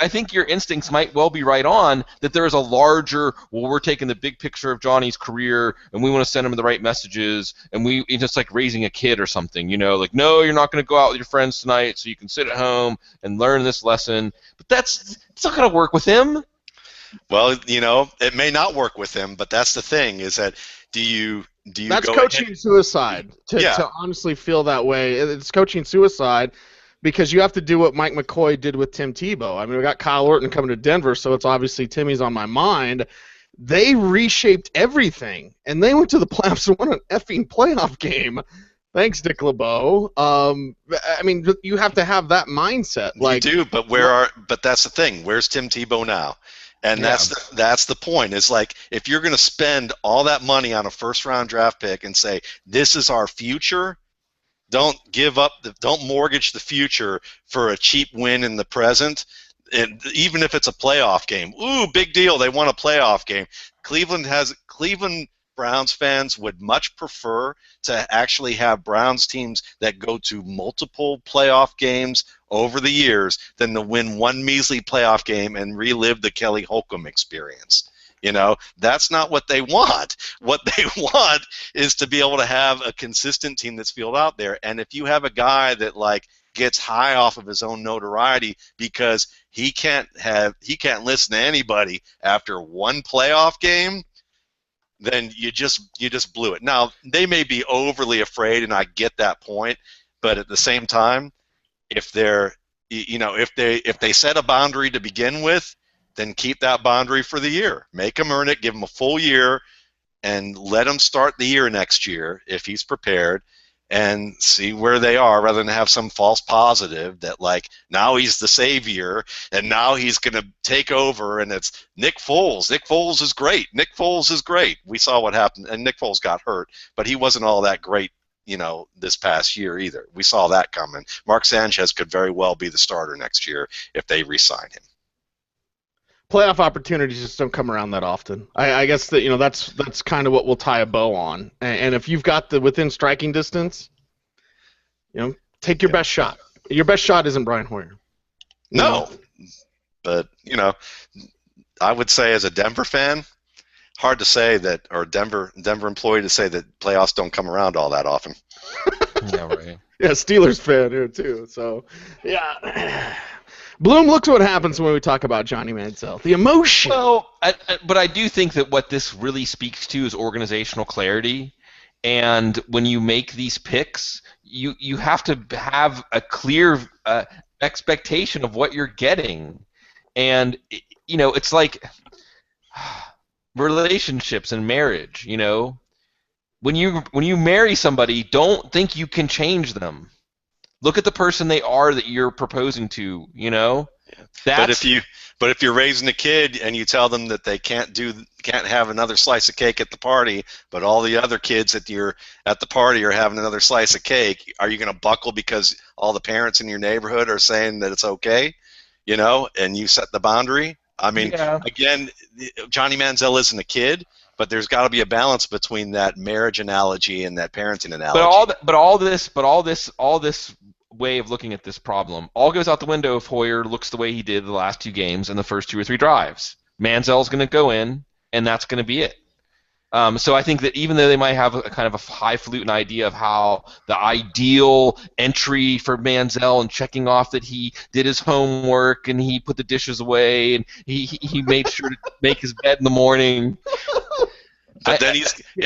I think your instincts might well be right on that there is a larger. Well, we're taking the big picture of Johnny's career, and we want to send him the right messages, and it's just like raising a kid or something, like, no, you're not going to go out with your friends tonight, so you can sit at home and learn this lesson. But it's not going to work with him. Well, it may not work with him, but that's the thing is that do you That's coaching suicide to honestly feel that way. It's coaching suicide because you have to do what Mike McCoy did with Tim Tebow. I mean, we got Kyle Orton coming to Denver, so it's obviously Timmy's on my mind. They reshaped everything, and they went to the playoffs and won an effing playoff game. Thanks, Dick LeBeau. I mean, you have to have that mindset. You do, but but that's the thing. Where's Tim Tebow now? And that's the point. It's like if you're going to spend all that money on a first-round draft pick and say this is our future, don't mortgage the future for a cheap win in the present. And even if it's a playoff game, big deal. They won a playoff game. Cleveland Browns fans would much prefer to actually have Browns teams that go to multiple playoff games over the years than to win one measly playoff game and relive the Kelly Holcomb experience. That's not what they want. What they want is to be able to have a consistent team that's filled out there. And if you have a guy that gets high off of his own notoriety because he can't listen to anybody after one playoff game, then you just blew it. Now, they may be overly afraid, and I get that point, but at the same time, if they set a boundary to begin with, then keep that boundary for the year. Make him earn it, give him a full year, and let him start the year next year if he's prepared, and see where they are rather than have some false positive that now he's the savior and now he's going to take over and it's Nick Foles. Nick Foles is great. Nick Foles is great. We saw what happened, and Nick Foles got hurt, but he wasn't all that great this past year either. We saw that coming. Mark Sanchez could very well be the starter next year if they re-sign him. Playoff opportunities just don't come around that often. I guess that that's kind of what we'll tie a bow on. And if you've got the within striking distance, take your best shot. Your best shot isn't Brian Hoyer. No, but I would say as a Denver fan, hard to say that, or Denver employee to say that playoffs don't come around all that often. Yeah, right. Yeah, Steelers fan here too. So yeah. Bloom, look what happens when we talk about Johnny Manziel. The emotion. Well, but I do think that what this really speaks to is organizational clarity. And when you make these picks, you have to have a clear expectation of what you're getting. And, it's like relationships and marriage, When you marry somebody, don't think you can change them. Look at the person they are that you're proposing to, But if you're raising a kid and you tell them that they can't have another slice of cake at the party, but all the other kids at the party are having another slice of cake, are you going to buckle because all the parents in your neighborhood are saying that it's okay, and you set the boundary? I mean, Again, Johnny Manziel isn't a kid, but there's got to be a balance between that marriage analogy and that parenting analogy. But all this way of looking at this problem all goes out the window if Hoyer looks the way he did the last two games and the first two or three drives. Manziel's going to go in, and that's going to be it. So I think that even though they might have a kind of a highfalutin idea of how the ideal entry for Manziel and checking off that he did his homework and he put the dishes away and he made sure to make his bed in the morning. But then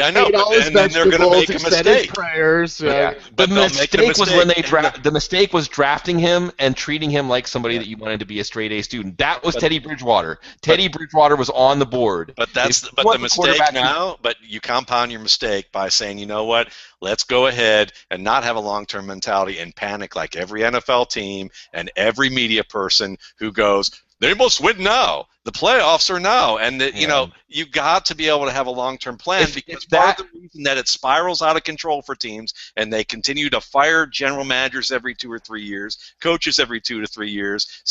I know, ate all but his then they're going to vegetables, make a said his mistake. prayers. Yeah. But the they'll make a mistake was when mistake. the mistake was drafting him and treating him like somebody that you wanted to be a straight A student. That was Teddy Bridgewater. Teddy Bridgewater was on the board. But If the mistake now. But you compound your mistake by saying, you know what? Let's go ahead and not have a long-term mentality and panic like every NFL team and every media person who goes, they must win now. The playoffs are now, and you know you've got to be able to have a long-term plan because part of the reason that it spirals out of control for teams and they continue to fire general managers every 2 or 3 years, coaches every 2 to 3 years,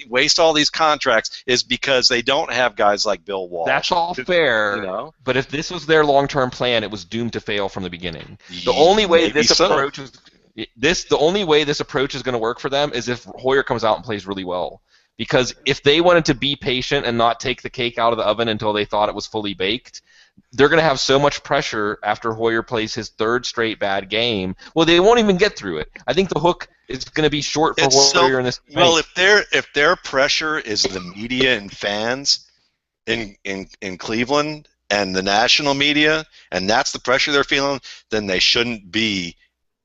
waste all these contracts is because they don't have guys like Bill Walsh. That's all fair, you know? But if this was their long-term plan, it was doomed to fail from the beginning. The only way this approach is the only way this approach is going to work for them is if Hoyer comes out and plays really well. Because if they wanted to be patient and not take the cake out of the oven until they thought it was fully baked, they're going to have so much pressure after Hoyer plays his third straight bad game. Well, they won't even get through it. I think the hook is going to be short for Hoyer in this. Well, if their pressure is the media and fans in Cleveland and the national media, and that's the pressure they're feeling, then they shouldn't be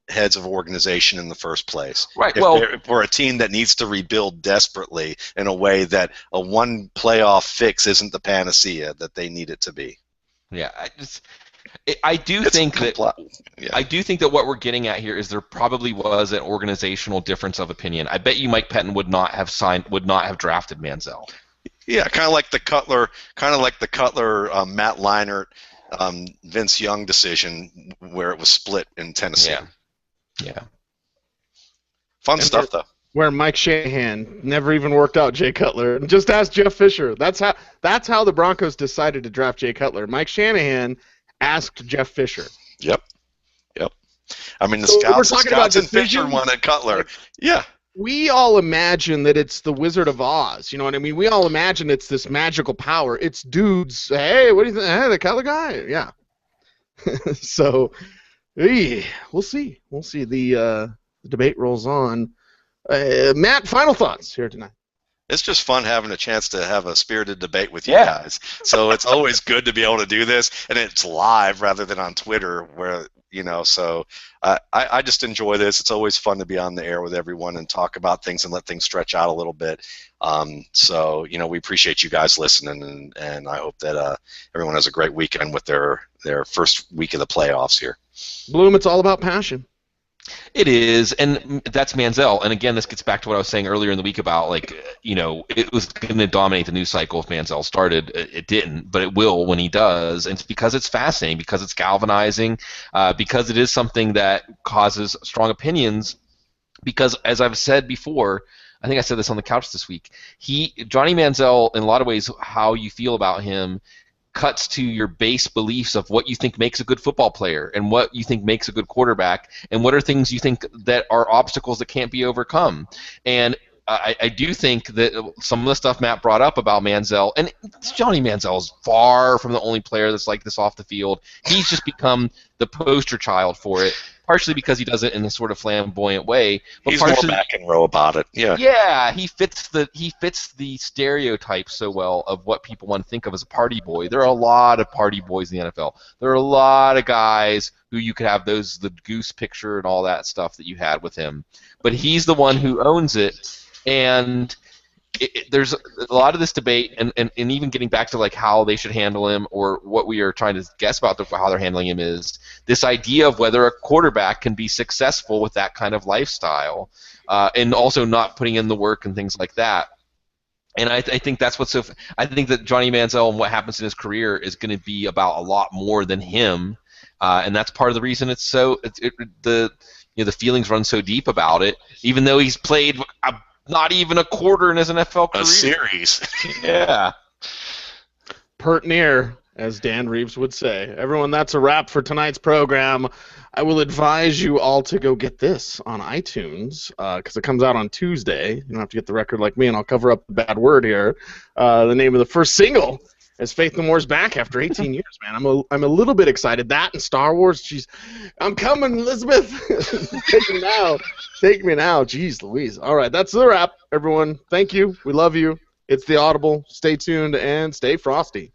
heads of organization in the first place. Right. If we're a team that needs to rebuild desperately in a way that a one playoff fix isn't the panacea that they need it to be. Yeah, I do think that what we're getting at here is there probably was an organizational difference of opinion. I bet you Mike Pettin would not have drafted Manziel. Yeah, kind of like the Cutler, Matt Leinart, Vince Young decision where it was split in Tennessee. Yeah. Fun stuff, though. Where Mike Shanahan never even worked out Jay Cutler. Just ask Jeff Fisher. That's how the Broncos decided to draft Jay Cutler. Mike Shanahan asked Jeff Fisher. Yep. I mean, the scouts and Fisher wanted Cutler. Yeah. We all imagine that it's the Wizard of Oz. You know what I mean? We all imagine it's this magical power. It's dudes. Hey, what do you think? Hey, the Cutler guy? Yeah. So... we'll see. The debate rolls on. Matt, final thoughts here tonight. It's just fun having a chance to have a spirited debate with you guys. So it's always good to be able to do this, and it's live rather than on Twitter, where So I just enjoy this. It's always fun to be on the air with everyone and talk about things and let things stretch out a little bit. So we appreciate you guys listening, and I hope that everyone has a great weekend with their first week of the playoffs here. Bloom, it's all about passion. It is, and that's Manziel. And again, this gets back to what I was saying earlier in the week about, it was going to dominate the news cycle if Manziel started. It didn't, but it will when he does. And it's because it's fascinating, because it's galvanizing, because it is something that causes strong opinions. Because, as I've said before, I think I said this on the couch this week, Johnny Manziel, in a lot of ways, how you feel about him cuts to your base beliefs of what you think makes a good football player and what you think makes a good quarterback and what are things you think that are obstacles that can't be overcome. And I do think that some of the stuff Matt brought up about Manziel, and Johnny Manziel is far from the only player that's like this off the field. He's just become the poster child for it, partially because he does it in a sort of flamboyant way. But he's more McEnroe about it. Yeah, he fits the stereotype so well of what people want to think of as a party boy. There are a lot of party boys in the NFL. There are a lot of guys who you could have the goose picture and all that stuff that you had with him. But he's the one who owns it. And there's a lot of this debate, and even getting back to how they should handle him, or what we are trying to guess about how they're handling him, is this idea of whether a quarterback can be successful with that kind of lifestyle, and also not putting in the work and things like that. And I think that's what's so. I think that Johnny Manziel and what happens in his career is going to be about a lot more than him, and that's part of the reason it's so. The feelings run so deep about it, even though he's played not even a quarter in his NFL career. A series. Yeah. Pert near, as Dan Reeves would say. Everyone, that's a wrap for tonight's program. I will advise you all to go get this on iTunes, because it comes out on Tuesday. You don't have to get the record like me, and I'll cover up the bad word here. The name of the first single as Faith No More's back after 18 years, man. I'm a little bit excited. That and Star Wars. Jeez, I'm coming, Elizabeth. Take me now. Take me now. Jeez Louise. All right, that's the wrap, everyone. Thank you. We love you. It's the Audible. Stay tuned and stay frosty.